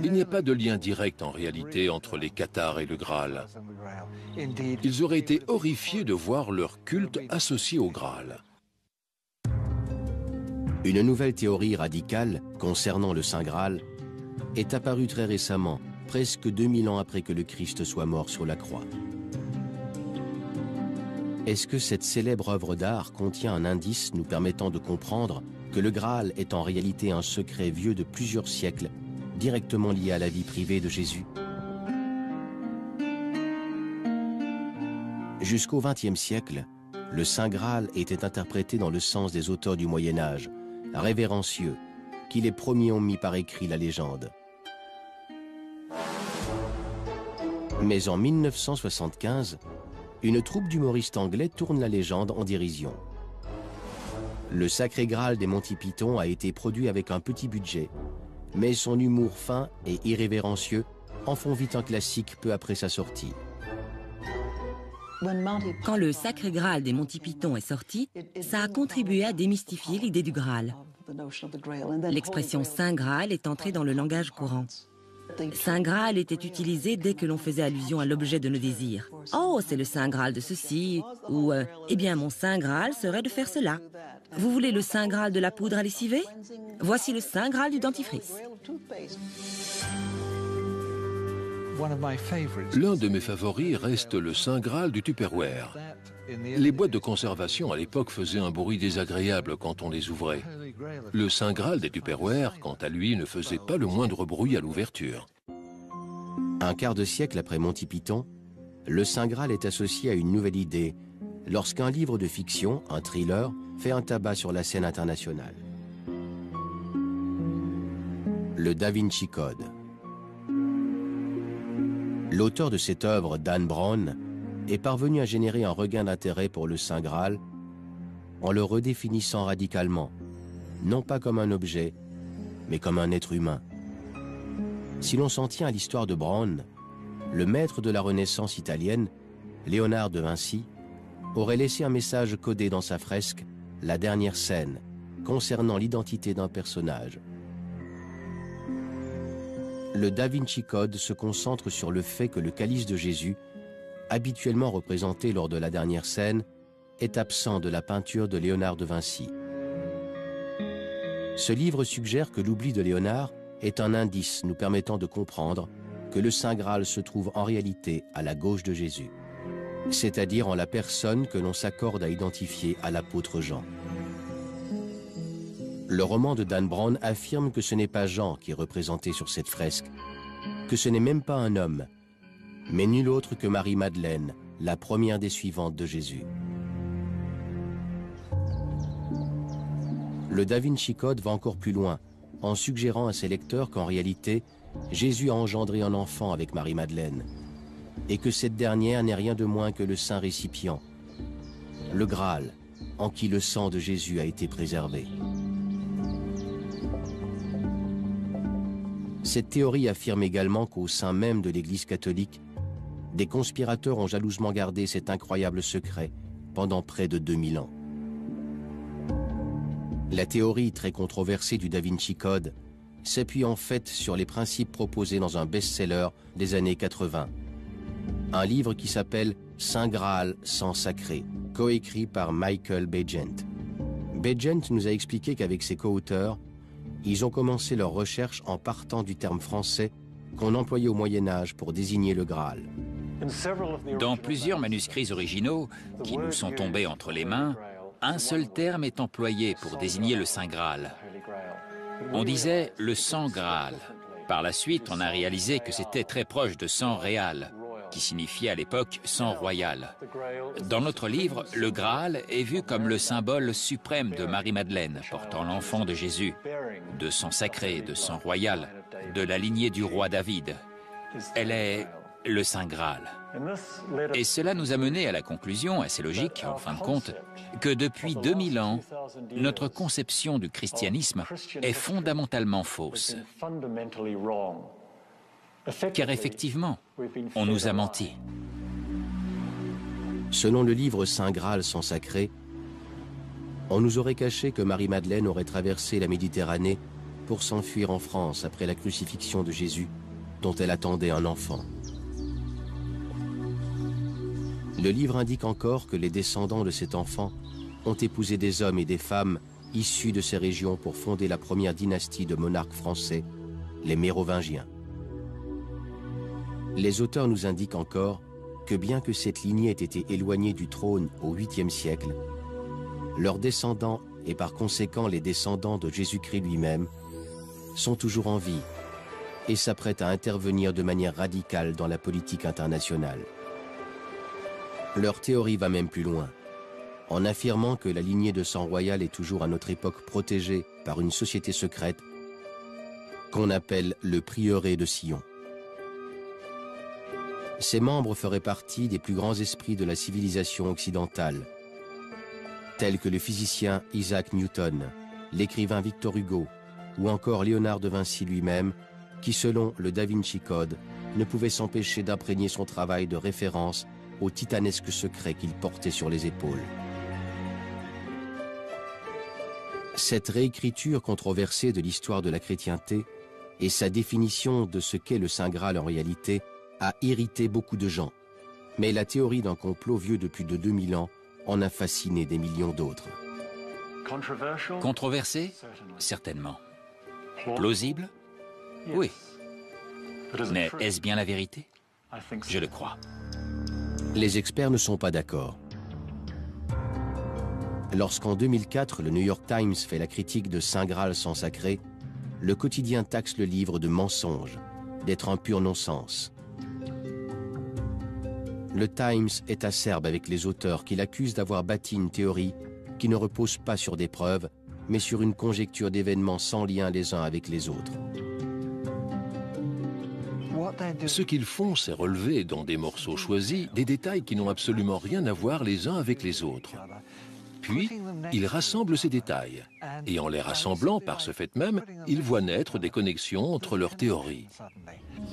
Il n'y a pas de lien direct en réalité entre les cathares et le Graal. Ils auraient été horrifiés de voir leur culte associé au Graal. Une nouvelle théorie radicale concernant le Saint Graal est apparue très récemment, presque 2000 ans après que le Christ soit mort sur la croix. Est-ce que cette célèbre œuvre d'art contient un indice nous permettant de comprendre que le Graal est en réalité un secret vieux de plusieurs siècles, directement lié à la vie privée de Jésus? Jusqu'au XXe siècle, le Saint Graal était interprété dans le sens des auteurs du Moyen-Âge, révérencieux, qui les premiers ont mis par écrit la légende. Mais en 1975, une troupe d'humoristes anglais tourne la légende en dérision. Le Sacré Graal des Monty Python a été produit avec un petit budget, mais son humour fin et irrévérencieux en font vite un classique peu après sa sortie. Quand le Sacré Graal des Monty Python est sorti, ça a contribué à démystifier l'idée du Graal. L'expression Saint Graal est entrée dans le langage courant. Saint Graal était utilisé dès que l'on faisait allusion à l'objet de nos désirs. « Oh, c'est le Saint Graal de ceci » ou « Eh bien, mon Saint Graal serait de faire cela ». Vous voulez le Saint Graal de la poudre à lessiver? Voici le Saint Graal du dentifrice. L'un de mes favoris reste le Saint Graal du Tupperware. Les boîtes de conservation à l'époque faisaient un bruit désagréable quand on les ouvrait. Le Saint Graal des Tupperware, quant à lui, ne faisait pas le moindre bruit à l'ouverture. Un quart de siècle après Monty Python, le Saint Graal est associé à une nouvelle idée, lorsqu'un livre de fiction, un thriller, fait un tabac sur la scène internationale. Le Da Vinci Code. L'auteur de cette œuvre, Dan Brown, est parvenu à générer un regain d'intérêt pour le Saint Graal en le redéfinissant radicalement, non pas comme un objet, mais comme un être humain. Si l'on s'en tient à l'histoire de Brown, le maître de la Renaissance italienne, Léonard de Vinci, aurait laissé un message codé dans sa fresque, La dernière scène, concernant l'identité d'un personnage. Le Da Vinci Code se concentre sur le fait que le calice de Jésus, habituellement représenté lors de la dernière scène, est absent de la peinture de Léonard de Vinci. Ce livre suggère que l'oubli de Léonard est un indice nous permettant de comprendre que le Saint Graal se trouve en réalité à la gauche de Jésus, c'est-à-dire en la personne que l'on s'accorde à identifier à l'apôtre Jean. Le roman de Dan Brown affirme que ce n'est pas Jean qui est représenté sur cette fresque, que ce n'est même pas un homme, mais nul autre que Marie-Madeleine, la première des suivantes de Jésus. Le Da Vinci Code va encore plus loin, en suggérant à ses lecteurs qu'en réalité, Jésus a engendré un enfant avec Marie-Madeleine, et que cette dernière n'est rien de moins que le saint récipient, le Graal, en qui le sang de Jésus a été préservé. Cette théorie affirme également qu'au sein même de l'Église catholique, des conspirateurs ont jalousement gardé cet incroyable secret pendant près de 2000 ans. La théorie très controversée du Da Vinci Code s'appuie en fait sur les principes proposés dans un best-seller des années 80. Un livre qui s'appelle Saint Graal sans sacré, coécrit par Michael Begent. Begent nous a expliqué qu'avec ses co-auteurs, ils ont commencé leurs recherches en partant du terme français qu'on employait au Moyen-Âge pour désigner le Graal. Dans plusieurs manuscrits originaux qui nous sont tombés entre les mains, un seul terme est employé pour désigner le Saint Graal. On disait le sang Graal. Par la suite, on a réalisé que c'était très proche de sang réal, qui signifiait à l'époque sang royal. Dans notre livre, le Graal est vu comme le symbole suprême de Marie-Madeleine, portant l'enfant de Jésus, de sang sacré, de sang royal, de la lignée du roi David. Elle est le Saint Graal. Et cela nous a mené à la conclusion, assez logique en fin de compte, que depuis 2000 ans, notre conception du christianisme est fondamentalement fausse. Car effectivement, on nous a menti. Selon le livre Saint Graal sans sacré, on nous aurait caché que Marie-Madeleine aurait traversé la Méditerranée pour s'enfuir en France après la crucifixion de Jésus, dont elle attendait un enfant. Le livre indique encore que les descendants de cet enfant ont épousé des hommes et des femmes issus de ces régions pour fonder la première dynastie de monarques français, les Mérovingiens. Les auteurs nous indiquent encore que bien que cette lignée ait été éloignée du trône au 8e siècle, leurs descendants, et par conséquent les descendants de Jésus-Christ lui-même, sont toujours en vie et s'apprêtent à intervenir de manière radicale dans la politique internationale. Leur théorie va même plus loin, en affirmant que la lignée de sang royal est toujours à notre époque protégée par une société secrète qu'on appelle le prieuré de Sion. Ses membres feraient partie des plus grands esprits de la civilisation occidentale, tels que le physicien Isaac Newton, l'écrivain Victor Hugo, ou encore Léonard de Vinci lui-même, qui, selon le Da Vinci Code, ne pouvait s'empêcher d'imprégner son travail de référence au titanesque secret qu'il portait sur les épaules. Cette réécriture controversée de l'histoire de la chrétienté et sa définition de ce qu'est le Saint Graal en réalité a irrité beaucoup de gens. Mais la théorie d'un complot vieux de plus de 2000 ans en a fasciné des millions d'autres. Controversé? Certainement. Plausible? Oui. Mais est-ce bien la vérité? Je le crois. Les experts ne sont pas d'accord. Lorsqu'en 2004, le New York Times fait la critique de Saint Graal sans sacré, le quotidien taxe le livre de mensonge, d'être un pur non-sens. Le Times est acerbe avec les auteurs qui l'accusent d'avoir bâti une théorie qui ne repose pas sur des preuves, mais sur une conjecture d'événements sans lien les uns avec les autres. Ce qu'ils font, c'est relever dans des morceaux choisis des détails qui n'ont absolument rien à voir les uns avec les autres. Puis, ils rassemblent ces détails. Et en les rassemblant par ce fait même, ils voient naître des connexions entre leurs théories.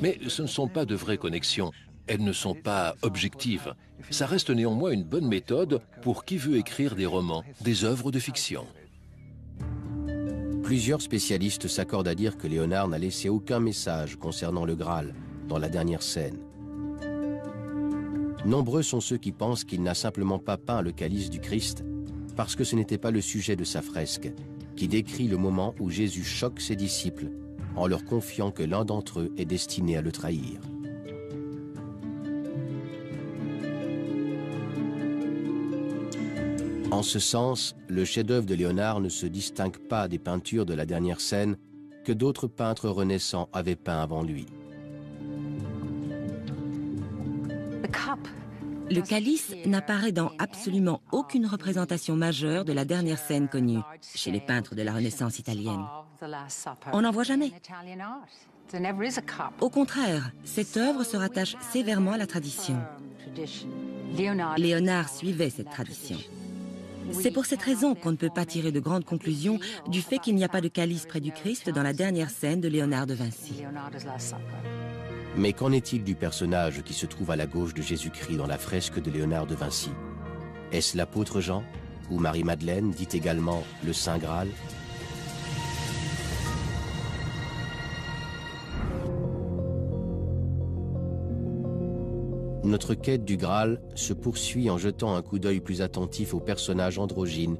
Mais ce ne sont pas de vraies connexions. Elles ne sont pas objectives. Ça reste néanmoins une bonne méthode pour qui veut écrire des romans, des œuvres de fiction. Plusieurs spécialistes s'accordent à dire que Léonard n'a laissé aucun message concernant le Graal dans la dernière scène. Nombreux sont ceux qui pensent qu'il n'a simplement pas peint le calice du Christ parce que ce n'était pas le sujet de sa fresque, qui décrit le moment où Jésus choque ses disciples en leur confiant que l'un d'entre eux est destiné à le trahir. En ce sens, le chef-d'œuvre de Léonard ne se distingue pas des peintures de la dernière scène que d'autres peintres renaissants avaient peint avant lui. Le calice n'apparaît dans absolument aucune représentation majeure de la dernière scène connue chez les peintres de la Renaissance italienne. On n'en voit jamais. Au contraire, cette œuvre se rattache sévèrement à la tradition. Léonard suivait cette tradition. C'est pour cette raison qu'on ne peut pas tirer de grandes conclusions du fait qu'il n'y a pas de calice près du Christ dans la dernière scène de Léonard de Vinci. Mais qu'en est-il du personnage qui se trouve à la gauche de Jésus-Christ dans la fresque de Léonard de Vinci? Est-ce l'apôtre Jean, ou Marie-Madeleine, dite également le Saint Graal? Notre quête du Graal se poursuit en jetant un coup d'œil plus attentif au personnage androgyne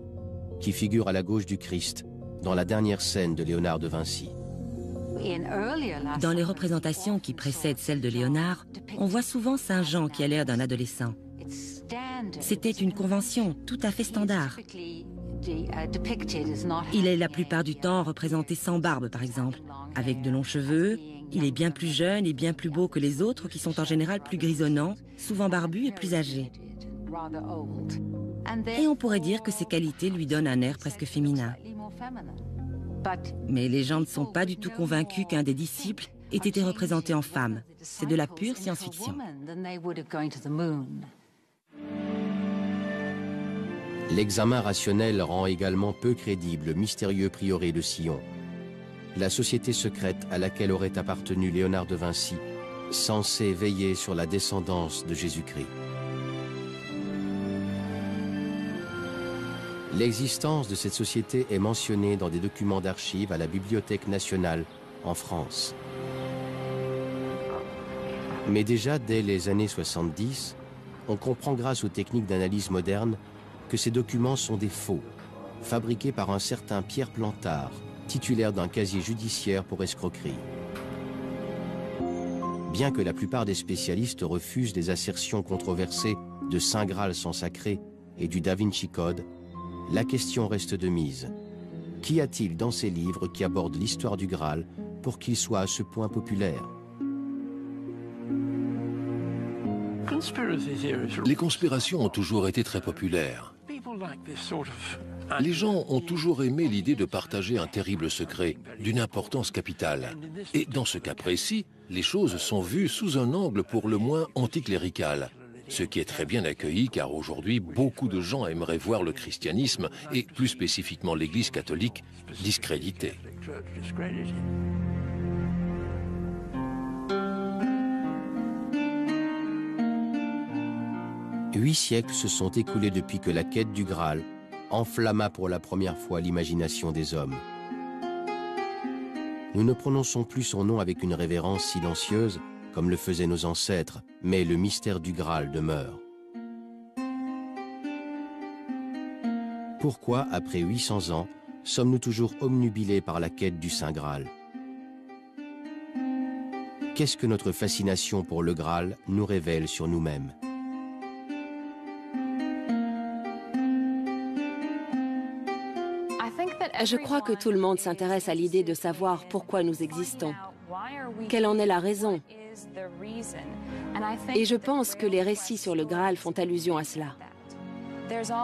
qui figure à la gauche du Christ dans la dernière scène de Léonard de Vinci. Dans les représentations qui précèdent celles de Léonard, on voit souvent Saint Jean qui a l'air d'un adolescent. C'était une convention tout à fait standard. Il est la plupart du temps représenté sans barbe, par exemple, avec de longs cheveux. Il est bien plus jeune et bien plus beau que les autres qui sont en général plus grisonnants, souvent barbus et plus âgés. Et on pourrait dire que ces qualités lui donnent un air presque féminin. Mais les gens ne sont pas du tout convaincus qu'un des disciples ait été représenté en femme. C'est de la pure science-fiction. L'examen rationnel rend également peu crédible le mystérieux prieuré de Sion, la société secrète à laquelle aurait appartenu Léonard de Vinci, censée veiller sur la descendance de Jésus-Christ. L'existence de cette société est mentionnée dans des documents d'archives à la Bibliothèque nationale en France. Mais déjà dès les années 70, on comprend grâce aux techniques d'analyse modernes que ces documents sont des faux, fabriqués par un certain Pierre Plantard, titulaire d'un casier judiciaire pour escroquerie. Bien que la plupart des spécialistes refusent les assertions controversées de Saint Graal sans sacré et du Da Vinci Code, la question reste de mise. Qu'y a-t-il dans ces livres qui abordent l'histoire du Graal pour qu'il soit à ce point populaire? Les conspirations ont toujours été très populaires. Les gens ont toujours aimé l'idée de partager un terrible secret, d'une importance capitale. Et dans ce cas précis, les choses sont vues sous un angle pour le moins anticlérical. Ce qui est très bien accueilli car aujourd'hui, beaucoup de gens aimeraient voir le christianisme, et plus spécifiquement l'Église catholique, discrédité. 8 siècles se sont écoulés depuis que la quête du Graal enflamma pour la première fois l'imagination des hommes. Nous ne prononçons plus son nom avec une révérence silencieuse, comme le faisaient nos ancêtres, mais le mystère du Graal demeure. Pourquoi, après 800 ans, sommes-nous toujours obnubilés par la quête du Saint Graal? Qu'est-ce que notre fascination pour le Graal nous révèle sur nous-mêmes? Je crois que tout le monde s'intéresse à l'idée de savoir pourquoi nous existons. Quelle en est la raison? Et je pense que les récits sur le Graal font allusion à cela.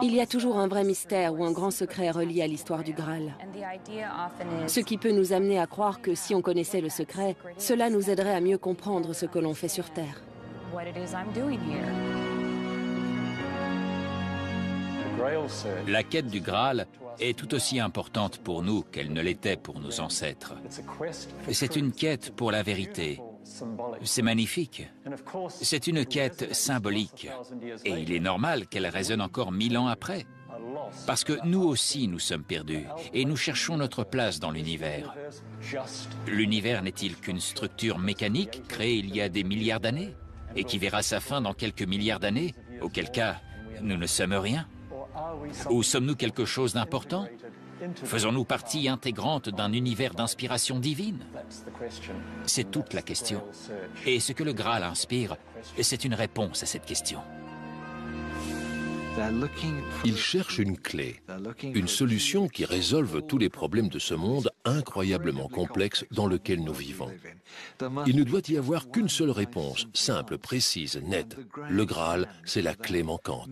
Il y a toujours un vrai mystère ou un grand secret relié à l'histoire du Graal. Ce qui peut nous amener à croire que si on connaissait le secret, cela nous aiderait à mieux comprendre ce que l'on fait sur Terre. La quête du Graal est tout aussi importante pour nous qu'elle ne l'était pour nos ancêtres. C'est une quête pour la vérité. C'est magnifique. C'est une quête symbolique. Et il est normal qu'elle résonne encore 1000 ans après. Parce que nous aussi, nous sommes perdus et nous cherchons notre place dans l'univers. L'univers n'est-il qu'une structure mécanique créée il y a des milliards d'années et qui verra sa fin dans quelques milliards d'années, auquel cas nous ne sommes rien? Ou sommes-nous quelque chose d'important? Faisons-nous partie intégrante d'un univers d'inspiration divine? C'est toute la question. Et ce que le Graal inspire, c'est une réponse à cette question. Ils cherchent une clé, une solution qui résolve tous les problèmes de ce monde incroyablement complexe dans lequel nous vivons. Il ne doit y avoir qu'une seule réponse, simple, précise, nette. Le Graal, c'est la clé manquante.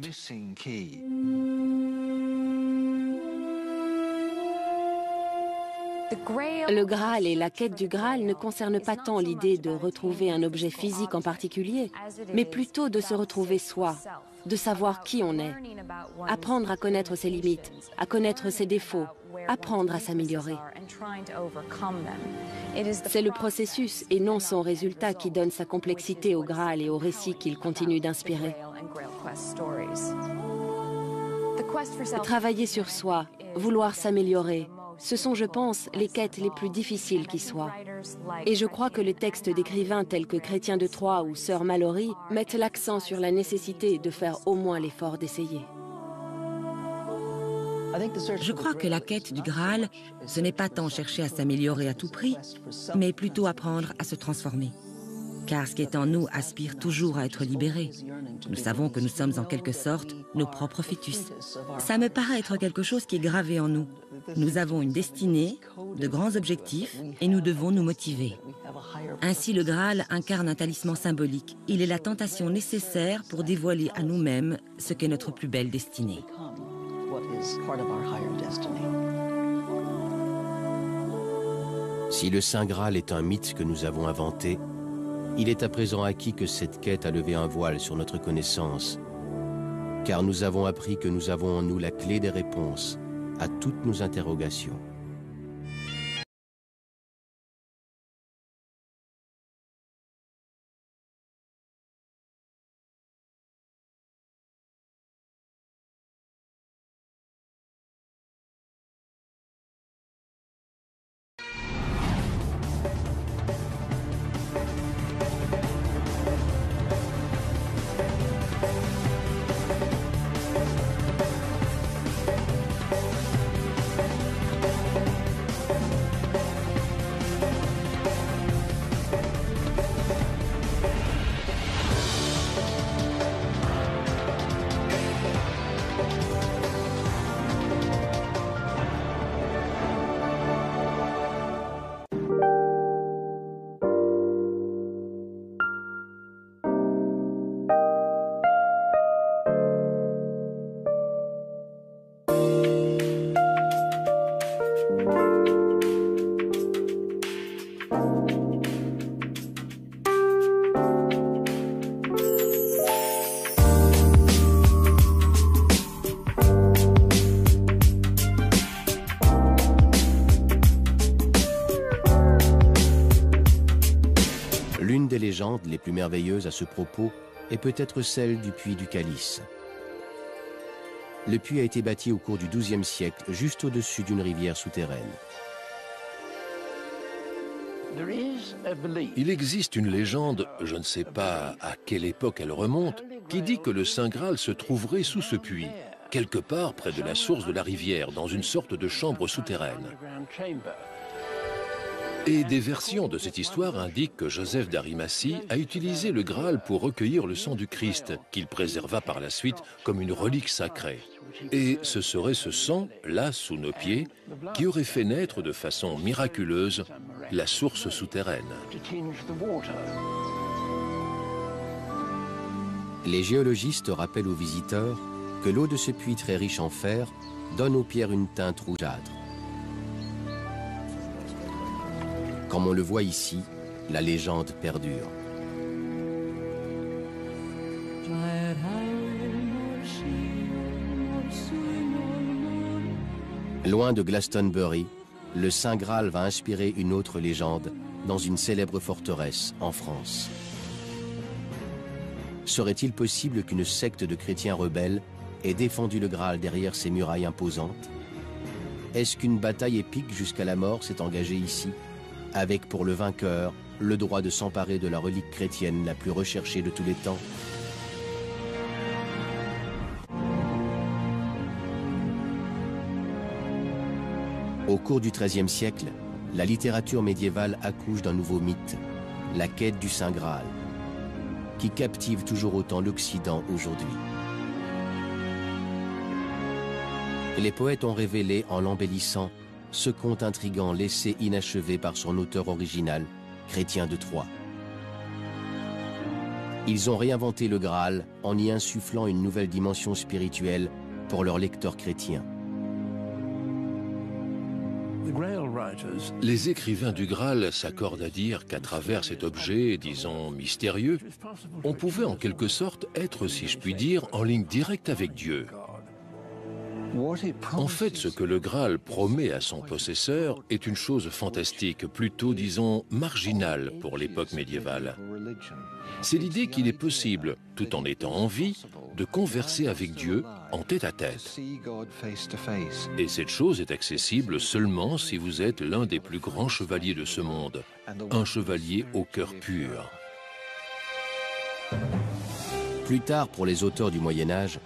Le Graal et la quête du Graal ne concernent pas tant l'idée de retrouver un objet physique en particulier, mais plutôt de se retrouver soi, de savoir qui on est, apprendre à connaître ses limites, à connaître ses défauts, apprendre à s'améliorer. C'est le processus et non son résultat qui donne sa complexité au Graal et au récit qu'il continue d'inspirer. Travailler sur soi, vouloir s'améliorer, ce sont, je pense, les quêtes les plus difficiles qui soient. Et je crois que les textes d'écrivains tels que Chrétien de Troyes ou Sœur Mallory mettent l'accent sur la nécessité de faire au moins l'effort d'essayer. Je crois que la quête du Graal, ce n'est pas tant chercher à s'améliorer à tout prix, mais plutôt apprendre à se transformer. Car ce qui est en nous aspire toujours à être libéré. Nous savons que nous sommes en quelque sorte nos propres fœtus. Ça me paraît être quelque chose qui est gravé en nous. Nous avons une destinée, de grands objectifs, et nous devons nous motiver. Ainsi, le Graal incarne un talisman symbolique. Il est la tentation nécessaire pour dévoiler à nous-mêmes ce qu'est notre plus belle destinée. Si le Saint Graal est un mythe que nous avons inventé, il est à présent acquis que cette quête a levé un voile sur notre connaissance, car nous avons appris que nous avons en nous la clé des réponses à toutes nos interrogations. L'une des légendes les plus merveilleuses à ce propos est peut-être celle du puits du Calice. Le puits a été bâti au cours du XIIe siècle, juste au-dessus d'une rivière souterraine. Il existe une légende, je ne sais pas à quelle époque elle remonte, qui dit que le Saint Graal se trouverait sous ce puits, quelque part près de la source de la rivière, dans une sorte de chambre souterraine. Et des versions de cette histoire indiquent que Joseph d'Arimathie a utilisé le Graal pour recueillir le sang du Christ, qu'il préserva par la suite comme une relique sacrée. Et ce serait ce sang, là, sous nos pieds, qui aurait fait naître de façon miraculeuse la source souterraine. Les géologistes rappellent aux visiteurs que l'eau de ce puits très riche en fer donne aux pierres une teinte rougeâtre. Comme on le voit ici, la légende perdure. Loin de Glastonbury, le Saint Graal va inspirer une autre légende dans une célèbre forteresse en France. Serait-il possible qu'une secte de chrétiens rebelles ait défendu le Graal derrière ces murailles imposantes? Est-ce qu'une bataille épique jusqu'à la mort s'est engagée ici, avec pour le vainqueur le droit de s'emparer de la relique chrétienne la plus recherchée de tous les temps? Au cours du XIIIe siècle, la littérature médiévale accouche d'un nouveau mythe, la quête du Saint Graal, qui captive toujours autant l'Occident aujourd'hui. Les poètes ont révélé, en l'embellissant, ce conte intrigant laissé inachevé par son auteur original, Chrétien de Troyes. Ils ont réinventé le Graal en y insufflant une nouvelle dimension spirituelle pour leurs lecteurs chrétiens. Les écrivains du Graal s'accordent à dire qu'à travers cet objet, disons, mystérieux, on pouvait en quelque sorte être, si je puis dire, en ligne directe avec Dieu. En fait, ce que le Graal promet à son possesseur est une chose fantastique, plutôt, disons, marginale pour l'époque médiévale. C'est l'idée qu'il est possible, tout en étant en vie, de converser avec Dieu en tête-à-tête. Et cette chose est accessible seulement si vous êtes l'un des plus grands chevaliers de ce monde, un chevalier au cœur pur. Plus tard, pour les auteurs du Moyen-Âge,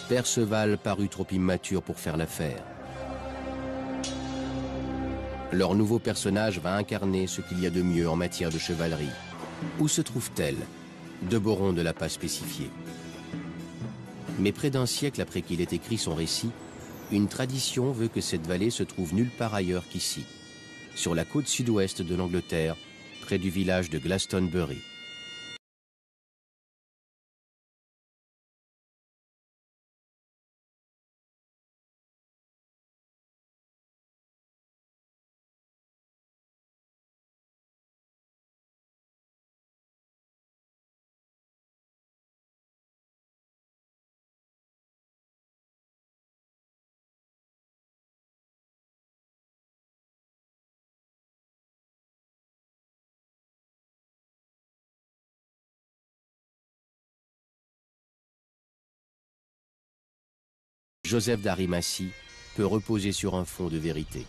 Perceval parut trop immature pour faire l'affaire. Leur nouveau personnage va incarner ce qu'il y a de mieux en matière de chevalerie. Où se trouve-t-elle? De Boron ne l'a pas spécifié. Mais près d'un siècle après qu'il ait écrit son récit, une tradition veut que cette vallée se trouve nulle part ailleurs qu'ici, sur la côte sud-ouest de l'Angleterre, près du village de Glastonbury. Joseph d'Arimathie peut reposer sur un fond de vérité.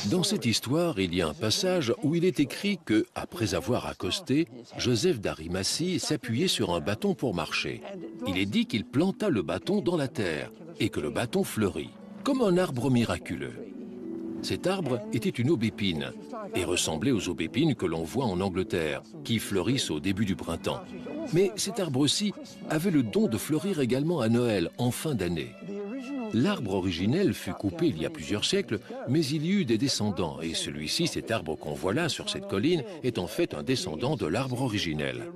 Dans cette histoire, il y a un passage où il est écrit que, après avoir accosté, Joseph d'Arimathie s'appuyait sur un bâton pour marcher. Il est dit qu'il planta le bâton dans la terre et que le bâton fleurit, comme un arbre miraculeux. Cet arbre était une aubépine et ressemblait aux aubépines que l'on voit en Angleterre, qui fleurissent au début du printemps. Mais cet arbre-ci avait le don de fleurir également à Noël, en fin d'année. L'arbre originel fut coupé il y a plusieurs siècles, mais il y eut des descendants, et celui-ci, cet arbre qu'on voit là sur cette colline, est en fait un descendant de l'arbre originel.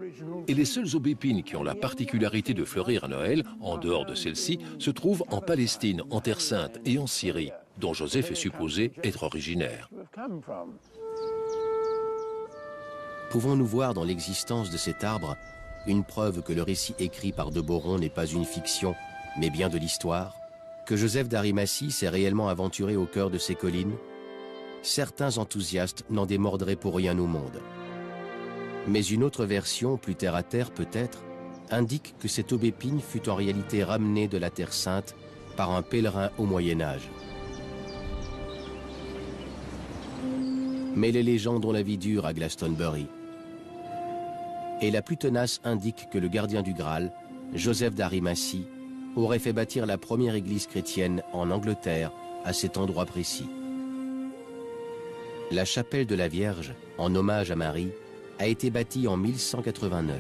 Et les seules aubépines qui ont la particularité de fleurir à Noël, en dehors de celles-ci, se trouvent en Palestine, en Terre Sainte et en Syrie, dont Joseph est supposé être originaire. Pouvons-nous voir dans l'existence de cet arbre une preuve que le récit écrit par de Boron n'est pas une fiction, mais bien de l'histoire? Que Joseph d'Arimathie s'est réellement aventuré au cœur de ces collines? certains enthousiastes n'en démordraient pour rien au monde. Mais une autre version, plus terre à terre peut-être, indique que cette aubépine fut en réalité ramenée de la Terre Sainte par un pèlerin au Moyen-Âge. Mais les légendes ont la vie dure à Glastonbury. Et la plus tenace indique que le gardien du Graal, Joseph d'Arimathie, aurait fait bâtir la première église chrétienne en Angleterre à cet endroit précis. La chapelle de la Vierge, en hommage à Marie, a été bâtie en 1189.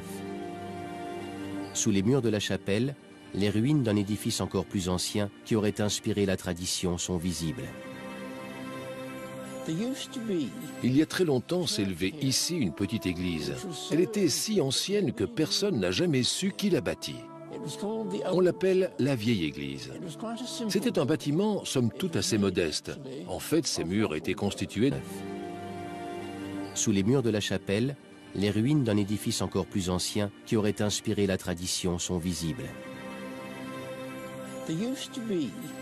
Sous les murs de la chapelle, les ruines d'un édifice encore plus ancien qui aurait inspiré la tradition sont visibles. Il y a très longtemps s'élevait ici une petite église. Elle était si ancienne que personne n'a jamais su qui l'a bâtie. On l'appelle la vieille église. C'était un bâtiment, somme toute, assez modeste. En fait, ses murs étaient constitués... Sous les murs de la chapelle, les ruines d'un édifice encore plus ancien qui aurait inspiré la tradition sont visibles.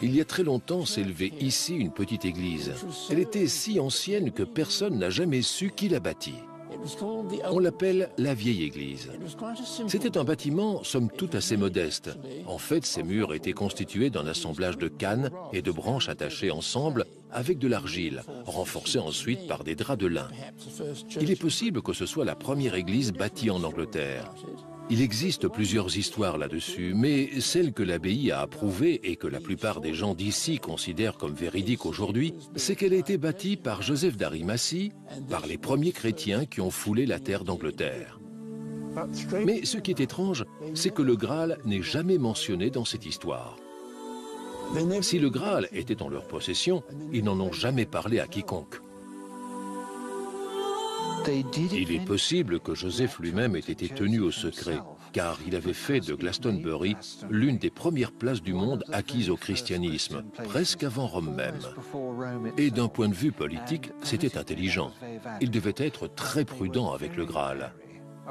Il y a très longtemps s'élevait ici une petite église. Elle était si ancienne que personne n'a jamais su qui l'a bâtie. On l'appelle la vieille église. C'était un bâtiment, somme toute, assez modeste. En fait, ses murs étaient constitués d'un assemblage de cannes et de branches attachées ensemble avec de l'argile, renforcées ensuite par des draps de lin. Il est possible que ce soit la première église bâtie en Angleterre. Il existe plusieurs histoires là-dessus, mais celle que l'abbaye a approuvée et que la plupart des gens d'ici considèrent comme véridique aujourd'hui, c'est qu'elle a été bâtie par Joseph d'Arimathie, par les premiers chrétiens qui ont foulé la terre d'Angleterre. Mais ce qui est étrange, c'est que le Graal n'est jamais mentionné dans cette histoire. Si le Graal était en leur possession, ils n'en ont jamais parlé à quiconque. Il est possible que Joseph lui-même ait été tenu au secret, car il avait fait de Glastonbury l'une des premières places du monde acquises au christianisme, presque avant Rome même. Et d'un point de vue politique, c'était intelligent. Il devait être très prudent avec le Graal.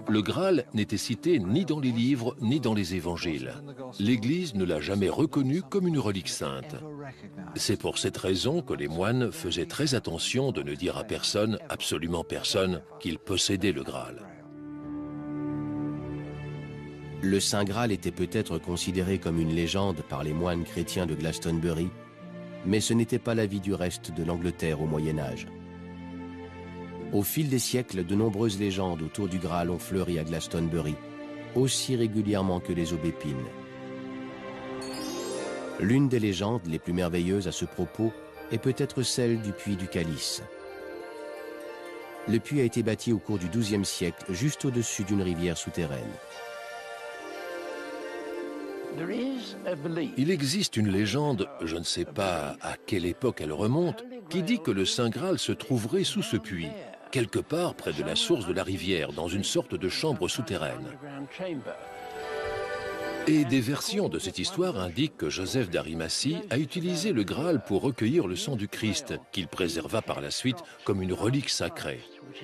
Le Graal n'était cité ni dans les livres ni dans les évangiles. L'Église ne l'a jamais reconnu comme une relique sainte. C'est pour cette raison que les moines faisaient très attention de ne dire à personne, absolument personne, qu'ils possédaient le Graal. Le Saint Graal était peut-être considéré comme une légende par les moines chrétiens de Glastonbury, mais ce n'était pas l'avis du reste de l'Angleterre au Moyen-Âge. Au fil des siècles, de nombreuses légendes autour du Graal ont fleuri à Glastonbury, aussi régulièrement que les aubépines. L'une des légendes les plus merveilleuses à ce propos est peut-être celle du puits du Calice. Le puits a été bâti au cours du XIIe siècle, juste au-dessus d'une rivière souterraine. Il existe une légende, je ne sais pas à quelle époque elle remonte, qui dit que le Saint Graal se trouverait sous ce puits, quelque part près de la source de la rivière, dans une sorte de chambre souterraine. Et des versions de cette histoire indiquent que Joseph d'Arimathie a utilisé le Graal pour recueillir le sang du Christ, qu'il préserva par la suite comme une relique sacrée.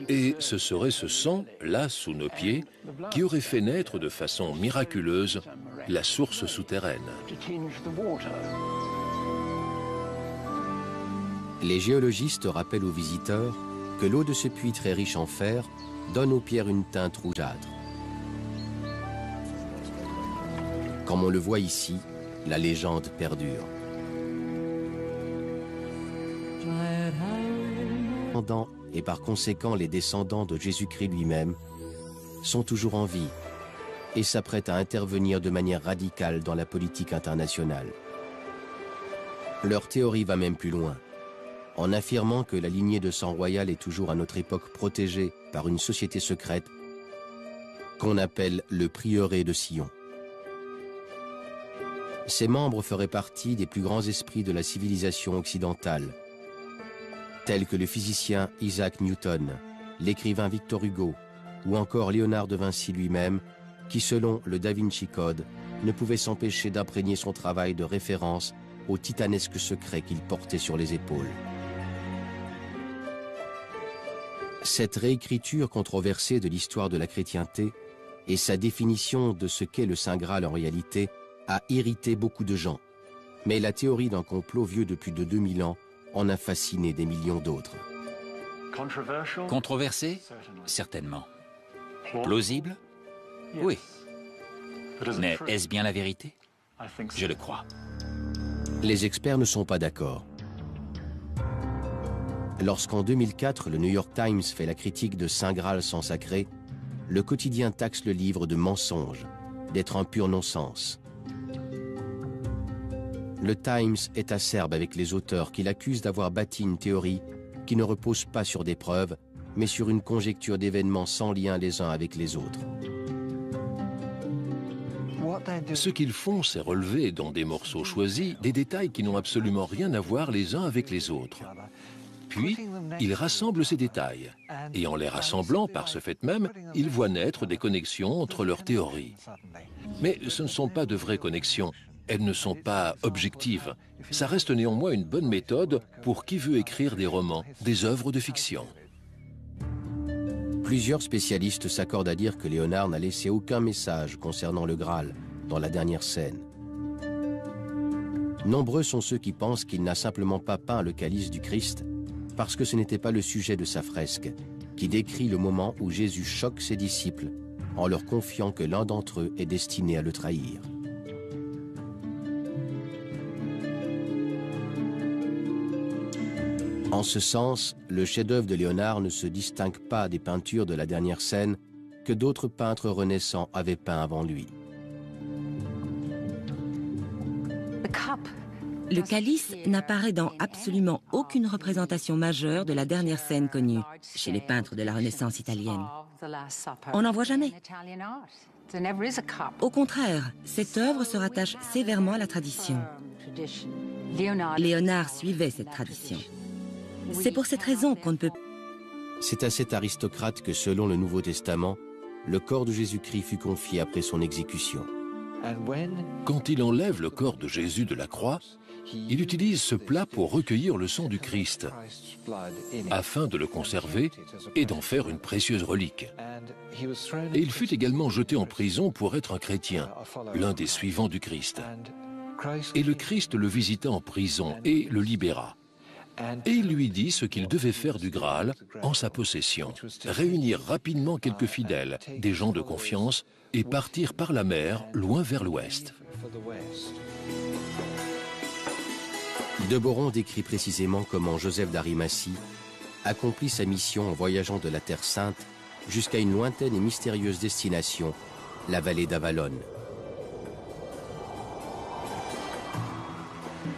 Et ce serait ce sang, là, sous nos pieds, qui aurait fait naître de façon miraculeuse la source souterraine. Les géologistes rappellent aux visiteurs que l'eau de ce puits très riche en fer donne aux pierres une teinte rougeâtre. Comme on le voit ici, la légende perdure. Et par conséquent les descendants de Jésus-Christ lui-même sont toujours en vie et s'apprêtent à intervenir de manière radicale dans la politique internationale. Leur théorie va même plus loin, en affirmant que la lignée de sang royal est toujours à notre époque protégée par une société secrète qu'on appelle le prieuré de Sion. Ses membres feraient partie des plus grands esprits de la civilisation occidentale, tels que le physicien Isaac Newton, l'écrivain Victor Hugo, ou encore Léonard de Vinci lui-même, qui, selon le Da Vinci Code, ne pouvait s'empêcher d'imprégner son travail de référence au titanesque secret qu'il portait sur les épaules. Cette réécriture controversée de l'histoire de la chrétienté et sa définition de ce qu'est le Saint Graal en réalité a irrité beaucoup de gens, mais la théorie d'un complot vieux de plus de 2000 ans en a fasciné des millions d'autres. Controversé? Certainement. Plausible? Oui. Mais est-ce bien la vérité? Je le crois. Les experts ne sont pas d'accord. Lorsqu'en 2004, le New York Times fait la critique de Saint Graal sans sacré, le quotidien taxe le livre de mensonge, d'être un pur non-sens. Le Times est acerbe avec les auteurs qui l'accusent d'avoir bâti une théorie qui ne repose pas sur des preuves, mais sur une conjecture d'événements sans lien les uns avec les autres. Ce qu'ils font, c'est relever dans des morceaux choisis des détails qui n'ont absolument rien à voir les uns avec les autres. Puis, ils rassemblent ces détails. Et en les rassemblant par ce fait même, ils voient naître des connexions entre leurs théories. Mais ce ne sont pas de vraies connexions. Elles ne sont pas objectives. Ça reste néanmoins une bonne méthode pour qui veut écrire des romans, des œuvres de fiction. Plusieurs spécialistes s'accordent à dire que Léonard n'a laissé aucun message concernant le Graal dans la dernière scène. Nombreux sont ceux qui pensent qu'il n'a simplement pas peint le calice du Christ parce que ce n'était pas le sujet de sa fresque, qui décrit le moment où Jésus choque ses disciples en leur confiant que l'un d'entre eux est destiné à le trahir. En ce sens, le chef-d'œuvre de Léonard ne se distingue pas des peintures de la dernière scène que d'autres peintres renaissants avaient peint avant lui. Le calice n'apparaît dans absolument aucune représentation majeure de la dernière scène connue chez les peintres de la Renaissance italienne. On n'en voit jamais. Au contraire, cette œuvre se rattache sévèrement à la tradition. Léonard suivait cette tradition. C'est pour cette raison qu'on ne peut... C'est à cet aristocrate que, selon le Nouveau Testament, le corps de Jésus-Christ fut confié après son exécution. Quand il enlève le corps de Jésus de la croix, il utilise ce plat pour recueillir le sang du Christ, afin de le conserver et d'en faire une précieuse relique. Et il fut également jeté en prison pour être un chrétien, l'un des suivants du Christ. Et le Christ le visita en prison et le libéra. Et il lui dit ce qu'il devait faire du Graal en sa possession, réunir rapidement quelques fidèles, des gens de confiance, et partir par la mer, loin vers l'ouest. De Boron décrit précisément comment Joseph d'Arimathie accomplit sa mission en voyageant de la Terre Sainte jusqu'à une lointaine et mystérieuse destination, la vallée d'Avalon.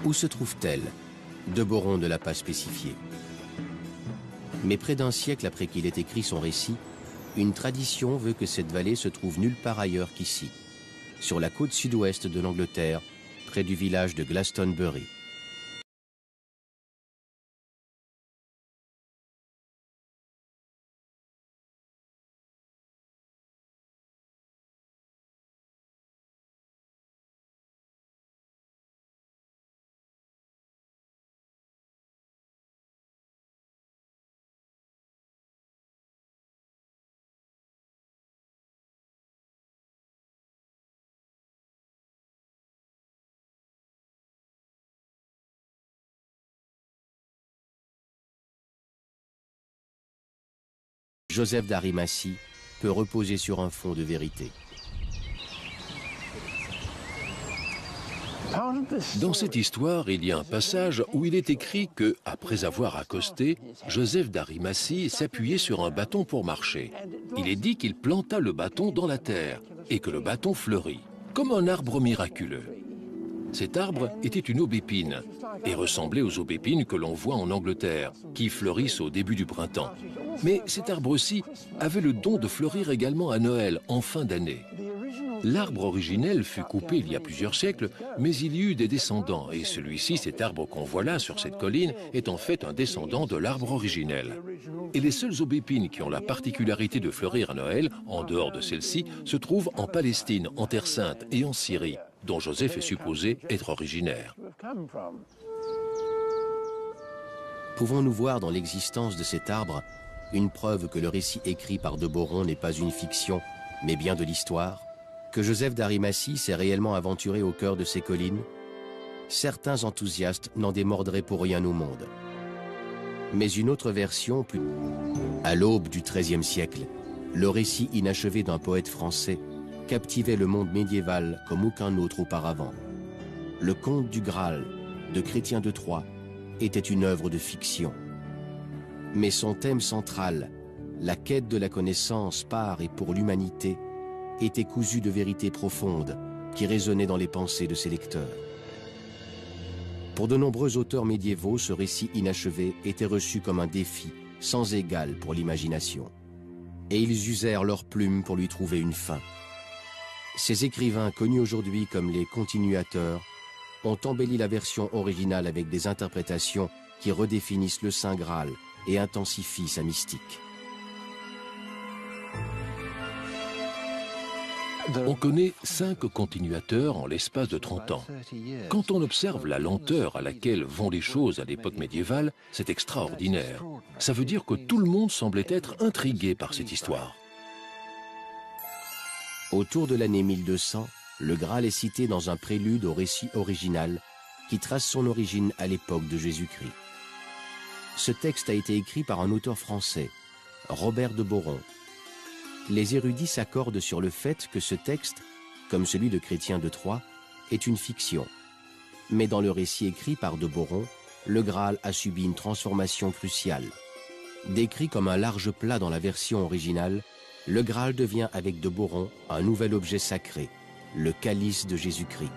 Où se trouve-t-elle? De Boron ne l'a pas spécifié. Mais près d'un siècle après qu'il ait écrit son récit, une tradition veut que cette vallée se trouve nulle part ailleurs qu'ici, sur la côte sud-ouest de l'Angleterre, près du village de Glastonbury. Joseph d'Arimathie peut reposer sur un fond de vérité. Dans cette histoire, il y a un passage où il est écrit que, après avoir accosté, Joseph d'Arimathie s'appuyait sur un bâton pour marcher. Il est dit qu'il planta le bâton dans la terre et que le bâton fleurit, comme un arbre miraculeux. Cet arbre était une aubépine et ressemblait aux aubépines que l'on voit en Angleterre, qui fleurissent au début du printemps. Mais cet arbre-ci avait le don de fleurir également à Noël, en fin d'année. L'arbre originel fut coupé il y a plusieurs siècles, mais il y eut des descendants, et celui-ci, cet arbre qu'on voit là sur cette colline, est en fait un descendant de l'arbre originel. Et les seules aubépines qui ont la particularité de fleurir à Noël, en dehors de celles-ci, se trouvent en Palestine, en Terre Sainte et en Syrie, dont Joseph est supposé être originaire. Pouvons-nous voir dans l'existence de cet arbre une preuve que le récit écrit par De Boron n'est pas une fiction, mais bien de l'histoire? Que Joseph d'Arimathie s'est réellement aventuré au cœur de ces collines? Certains enthousiastes n'en démordraient pour rien au monde. Mais une autre version, à l'aube du XIIIe siècle, le récit inachevé d'un poète français captivait le monde médiéval comme aucun autre auparavant. Le conte du Graal de Chrétien de Troyes était une œuvre de fiction. Mais son thème central, la quête de la connaissance par et pour l'humanité, était cousu de vérités profondes qui résonnaient dans les pensées de ses lecteurs. Pour de nombreux auteurs médiévaux, ce récit inachevé était reçu comme un défi sans égal pour l'imagination. Et ils usèrent leurs plumes pour lui trouver une fin. Ces écrivains, connus aujourd'hui comme les continuateurs, ont embelli la version originale avec des interprétations qui redéfinissent le Saint Graal et intensifient sa mystique. On connaît 5 continuateurs en l'espace de 30 ans. Quand on observe la lenteur à laquelle vont les choses à l'époque médiévale, c'est extraordinaire. Ça veut dire que tout le monde semblait être intrigué par cette histoire. Autour de l'année 1200, le Graal est cité dans un prélude au récit original qui trace son origine à l'époque de Jésus-Christ. Ce texte a été écrit par un auteur français, Robert de Boron. Les érudits s'accordent sur le fait que ce texte, comme celui de Chrétien de Troyes, est une fiction. Mais dans le récit écrit par de Boron, le Graal a subi une transformation cruciale. Décrit comme un large plat dans la version originale, le Graal devient avec de Boron un nouvel objet sacré, le calice de Jésus-Christ.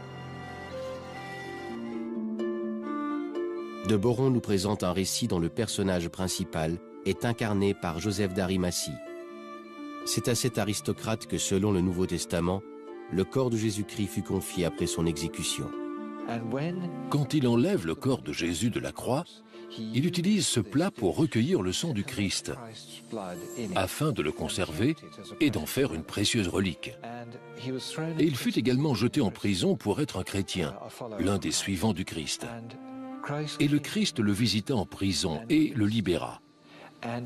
De Boron nous présente un récit dont le personnage principal est incarné par Joseph d'Arimathie. C'est à cet aristocrate que, selon le Nouveau Testament, le corps de Jésus-Christ fut confié après son exécution. Quand il enlève le corps de Jésus de la croix, il utilise ce plat pour recueillir le sang du Christ, afin de le conserver et d'en faire une précieuse relique. Et il fut également jeté en prison pour être un chrétien, l'un des suivants du Christ. Et le Christ le visita en prison et le libéra.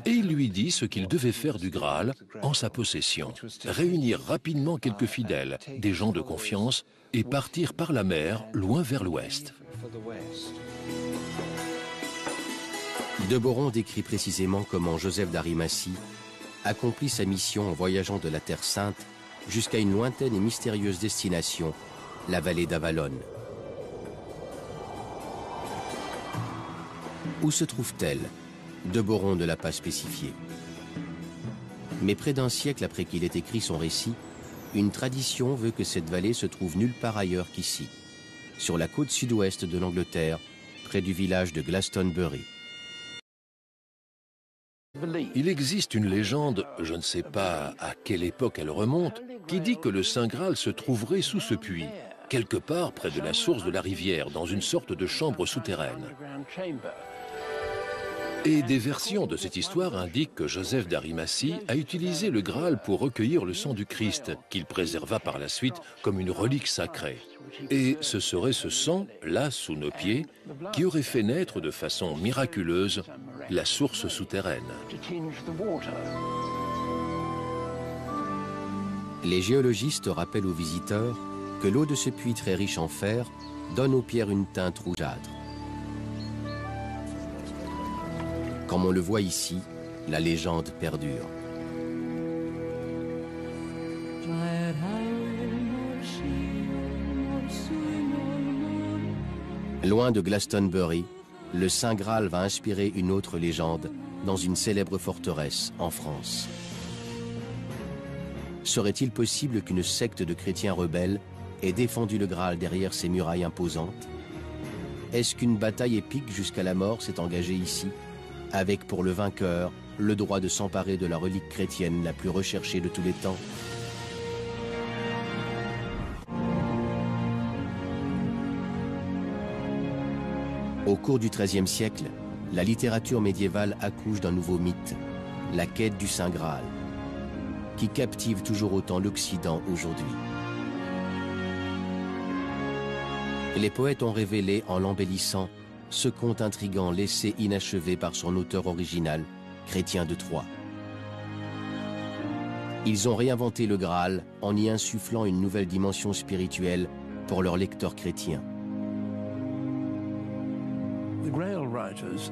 Et il lui dit ce qu'il devait faire du Graal en sa possession, réunir rapidement quelques fidèles, des gens de confiance, et partir par la mer, loin vers l'ouest. De Boron décrit précisément comment Joseph d'Arimathie accomplit sa mission en voyageant de la Terre Sainte jusqu'à une lointaine et mystérieuse destination, la vallée d'Avalon. Où se trouve-t-elle ? De Boron ne l'a pas spécifié. Mais près d'un siècle après qu'il ait écrit son récit, une tradition veut que cette vallée se trouve nulle part ailleurs qu'ici, sur la côte sud-ouest de l'Angleterre, près du village de Glastonbury. Il existe une légende, je ne sais pas à quelle époque elle remonte, qui dit que le Saint Graal se trouverait sous ce puits, quelque part près de la source de la rivière, dans une sorte de chambre souterraine. Et des versions de cette histoire indiquent que Joseph d'Arimathie a utilisé le Graal pour recueillir le sang du Christ, qu'il préserva par la suite comme une relique sacrée. Et ce serait ce sang, là, sous nos pieds, qui aurait fait naître de façon miraculeuse la source souterraine. Les géologistes rappellent aux visiteurs que l'eau de ce puits très riche en fer donne aux pierres une teinte rougeâtre. Comme on le voit ici, la légende perdure. Loin de Glastonbury, le Saint Graal va inspirer une autre légende dans une célèbre forteresse en France. Serait-il possible qu'une secte de chrétiens rebelles ait défendu le Graal derrière ces murailles imposantes? Est-ce qu'une bataille épique jusqu'à la mort s'est engagée ici, avec pour le vainqueur le droit de s'emparer de la relique chrétienne la plus recherchée de tous les temps? Au cours du XIIIe siècle, la littérature médiévale accouche d'un nouveau mythe, la quête du Saint Graal, qui captive toujours autant l'Occident aujourd'hui. Les poètes ont révélé, en l'embellissant, ce conte intrigant laissé inachevé par son auteur original, Chrétien de Troyes. Ils ont réinventé le Graal en y insufflant une nouvelle dimension spirituelle pour leurs lecteurs chrétiens.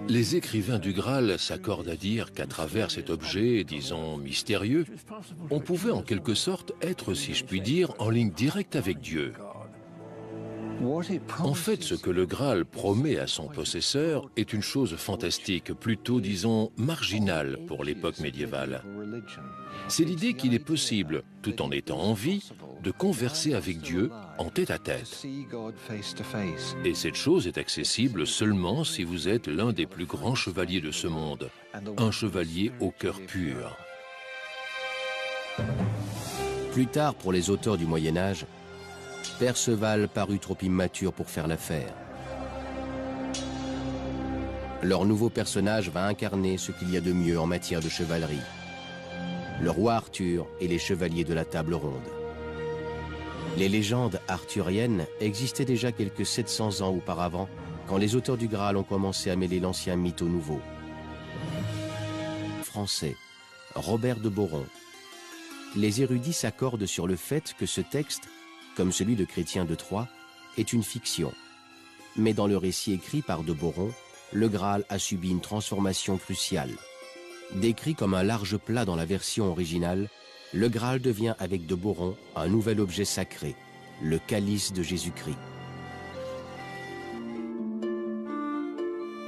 Les écrivains du Graal s'accordent à dire qu'à travers cet objet, disons, mystérieux, on pouvait en quelque sorte être, si je puis dire, en ligne directe avec Dieu. En fait, ce que le Graal promet à son possesseur est une chose fantastique, plutôt, disons, marginale pour l'époque médiévale. C'est l'idée qu'il est possible, tout en étant en vie, de converser avec Dieu en tête-à-tête. Et cette chose est accessible seulement si vous êtes l'un des plus grands chevaliers de ce monde, un chevalier au cœur pur. Plus tard, pour les auteurs du Moyen-Âge, Perceval parut trop immature pour faire l'affaire. Leur nouveau personnage va incarner ce qu'il y a de mieux en matière de chevalerie. Le roi Arthur et les chevaliers de la table ronde. Les légendes arthuriennes existaient déjà quelques 700 ans auparavant, quand les auteurs du Graal ont commencé à mêler l'ancien mythe au nouveau. Français, Robert de Boron. Les érudits s'accordent sur le fait que ce texte, comme celui de Chrétien de Troyes, est une fiction. Mais dans le récit écrit par de Boron, le Graal a subi une transformation cruciale. Décrit comme un large plat dans la version originale, le Graal devient avec de Boron un nouvel objet sacré, le calice de Jésus-Christ.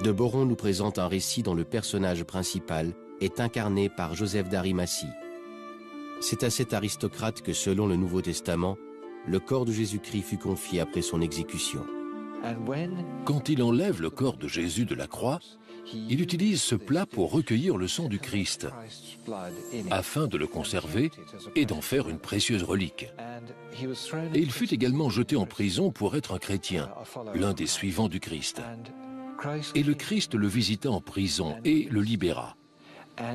De Boron nous présente un récit dont le personnage principal est incarné par Joseph d'Arimathie. C'est à cet aristocrate que, selon le Nouveau Testament, le corps de Jésus-Christ fut confié après son exécution. Quand il enlève le corps de Jésus de la croix, il utilise ce plat pour recueillir le sang du Christ, afin de le conserver et d'en faire une précieuse relique. Et il fut également jeté en prison pour être un chrétien, l'un des suivants du Christ. Et le Christ le visita en prison et le libéra.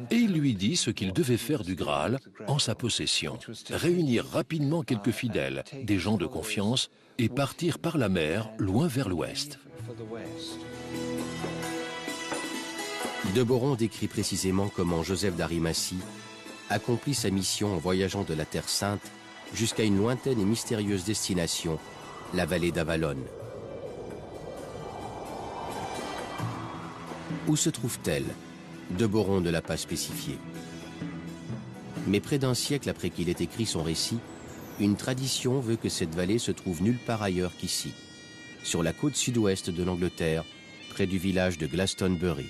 Et il lui dit ce qu'il devait faire du Graal en sa possession, réunir rapidement quelques fidèles, des gens de confiance, et partir par la mer, loin vers l'ouest. De Boron décrit précisément comment Joseph d'Arimathie accomplit sa mission en voyageant de la Terre Sainte jusqu'à une lointaine et mystérieuse destination, la vallée d'Avalon. Où se trouve-t-elle? De Boron ne l'a pas spécifié. Mais près d'un siècle après qu'il ait écrit son récit, une tradition veut que cette vallée se trouve nulle part ailleurs qu'ici, sur la côte sud-ouest de l'Angleterre, près du village de Glastonbury.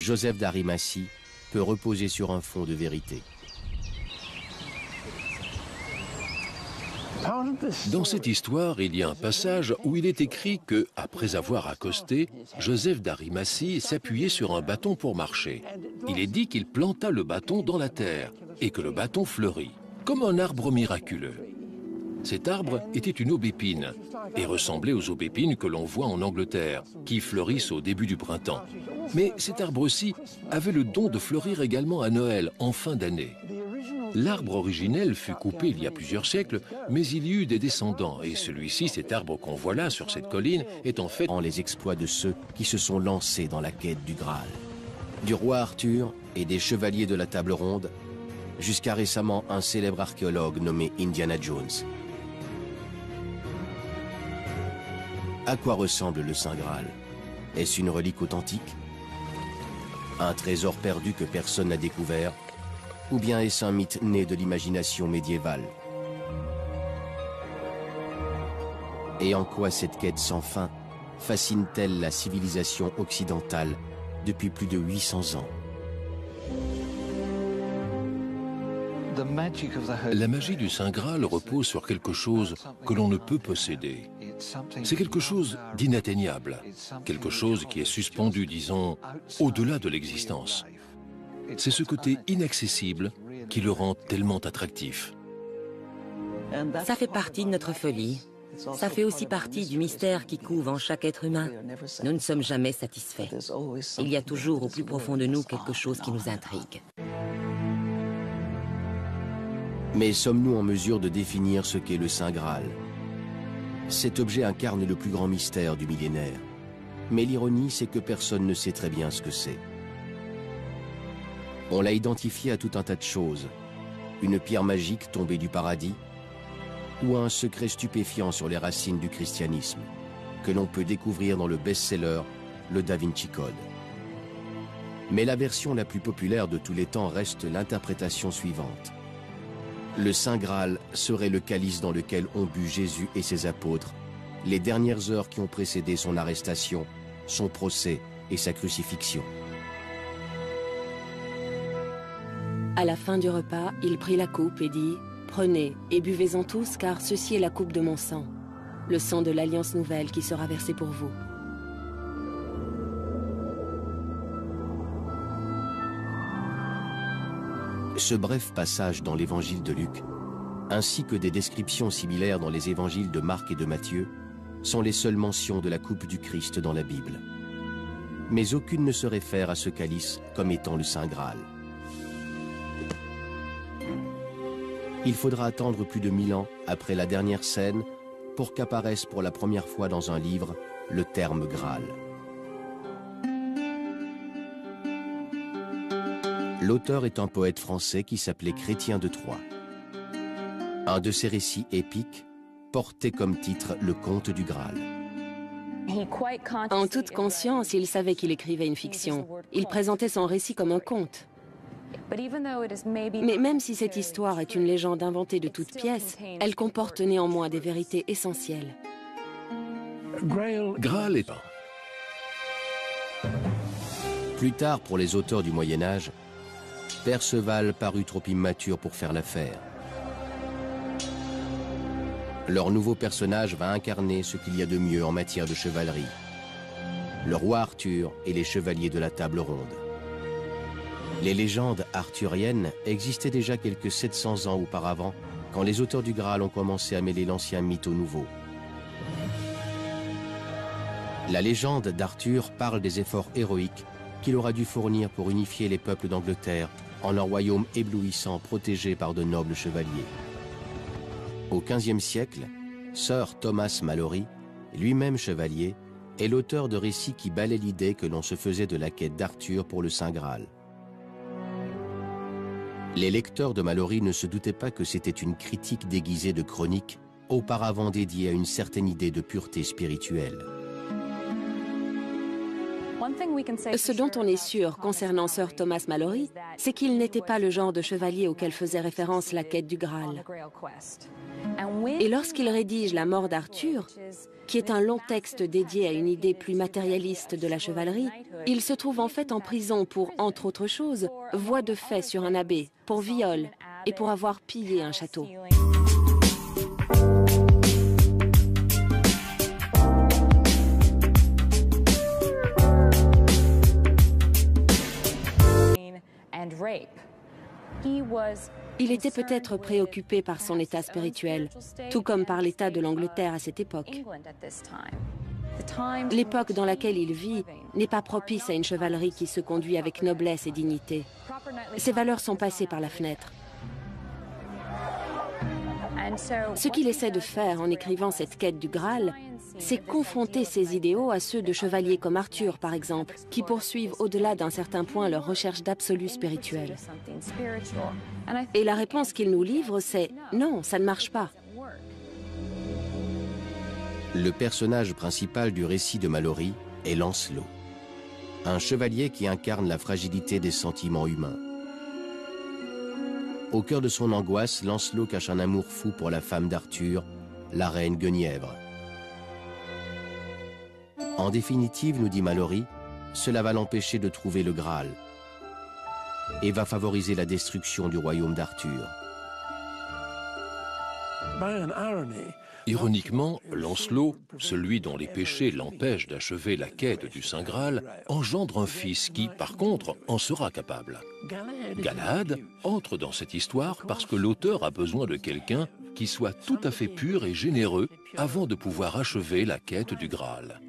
Joseph d'Arimathie peut reposer sur un fond de vérité. Dans cette histoire, il y a un passage où il est écrit que, après avoir accosté, Joseph d'Arimathie s'appuyait sur un bâton pour marcher. Il est dit qu'il planta le bâton dans la terre et que le bâton fleurit, comme un arbre miraculeux. Cet arbre était une aubépine et ressemblait aux aubépines que l'on voit en Angleterre, qui fleurissent au début du printemps. Mais cet arbre-ci avait le don de fleurir également à Noël, en fin d'année. L'arbre originel fut coupé il y a plusieurs siècles, mais il y eut des descendants, et celui-ci, cet arbre qu'on voit là sur cette colline, est en fait les exploits de ceux qui se sont lancés dans la quête du Graal. Du roi Arthur et des chevaliers de la table ronde, jusqu'à récemment un célèbre archéologue nommé Indiana Jones. À quoi ressemble le Saint Graal? Est-ce une relique authentique? Un trésor perdu que personne n'a découvert? Ou bien est-ce un mythe né de l'imagination médiévale? Et en quoi cette quête sans fin fascine-t-elle la civilisation occidentale depuis plus de 800 ans? La magie du Saint Graal repose sur quelque chose que l'on ne peut posséder. C'est quelque chose d'inatteignable, quelque chose qui est suspendu, disons, au-delà de l'existence. C'est ce côté inaccessible qui le rend tellement attractif. Ça fait partie de notre folie. Ça fait aussi partie du mystère qui couve en chaque être humain. Nous ne sommes jamais satisfaits. Il y a toujours au plus profond de nous quelque chose qui nous intrigue. Mais sommes-nous en mesure de définir ce qu'est le Saint Graal? Cet objet incarne le plus grand mystère du millénaire. Mais l'ironie, c'est que personne ne sait très bien ce que c'est. On l'a identifié à tout un tas de choses. Une pierre magique tombée du paradis, ou un secret stupéfiant sur les racines du christianisme, que l'on peut découvrir dans le best-seller Le Da Vinci Code. Mais la version la plus populaire de tous les temps reste l'interprétation suivante. Le Saint Graal serait le calice dans lequel ont bu Jésus et ses apôtres les dernières heures qui ont précédé son arrestation, son procès et sa crucifixion. À la fin du repas, il prit la coupe et dit « Prenez et buvez-en tous, car ceci est la coupe de mon sang, le sang de l'Alliance nouvelle qui sera versé pour vous. » Ce bref passage dans l'évangile de Luc, ainsi que des descriptions similaires dans les évangiles de Marc et de Matthieu, sont les seules mentions de la coupe du Christ dans la Bible. Mais aucune ne se réfère à ce calice comme étant le Saint Graal. Il faudra attendre plus de 1000 ans après la dernière scène pour qu'apparaisse pour la première fois dans un livre le terme Graal. L'auteur est un poète français qui s'appelait Chrétien de Troyes. Un de ses récits épiques portait comme titre Le Conte du Graal. En toute conscience, il savait qu'il écrivait une fiction. Il présentait son récit comme un conte. Mais même si cette histoire est une légende inventée de toutes pièces, elle comporte néanmoins des vérités essentielles. Graal est Plus tard, pour les auteurs du Moyen-Âge, Perceval parut trop immature pour faire l'affaire. Leur nouveau personnage va incarner ce qu'il y a de mieux en matière de chevalerie. Le roi Arthur et les chevaliers de la table ronde. Les légendes arthuriennes existaient déjà quelques 700 ans auparavant, quand les auteurs du Graal ont commencé à mêler l'ancien mythe au nouveau. La légende d'Arthur parle des efforts héroïques qu'il aura dû fournir pour unifier les peuples d'Angleterre en un royaume éblouissant protégé par de nobles chevaliers. Au XVe siècle, Sir Thomas Malory, lui-même chevalier, est l'auteur de récits qui balaient l'idée que l'on se faisait de la quête d'Arthur pour le Saint Graal. Les lecteurs de Malory ne se doutaient pas que c'était une critique déguisée de chronique, auparavant dédiée à une certaine idée de pureté spirituelle. Ce dont on est sûr concernant Sir Thomas Malory, c'est qu'il n'était pas le genre de chevalier auquel faisait référence la quête du Graal. Et lorsqu'il rédige La mort d'Arthur, qui est un long texte dédié à une idée plus matérialiste de la chevalerie, il se trouve en fait en prison pour, entre autres choses, voie de fait sur un abbé, pour viol et pour avoir pillé un château. Il était peut-être préoccupé par son état spirituel, tout comme par l'état de l'Angleterre à cette époque. L'époque dans laquelle il vit n'est pas propice à une chevalerie qui se conduit avec noblesse et dignité. Ses valeurs sont passées par la fenêtre. Ce qu'il essaie de faire en écrivant cette quête du Graal, c'est confronter ses idéaux à ceux de chevaliers comme Arthur, par exemple, qui poursuivent au-delà d'un certain point leur recherche d'absolu spirituel. Et la réponse qu'il nous livre, c'est « non, ça ne marche pas ». Le personnage principal du récit de Malory est Lancelot, un chevalier qui incarne la fragilité des sentiments humains. Au cœur de son angoisse, Lancelot cache un amour fou pour la femme d'Arthur, la reine Guenièvre. En définitive, nous dit Malory, cela va l'empêcher de trouver le Graal et va favoriser la destruction du royaume d'Arthur. Ironiquement, Lancelot, celui dont les péchés l'empêchent d'achever la quête du Saint Graal, engendre un fils qui, par contre, en sera capable. Galahad entre dans cette histoire parce que l'auteur a besoin de quelqu'un qui soit tout à fait pur et généreux avant de pouvoir achever la quête du Graal.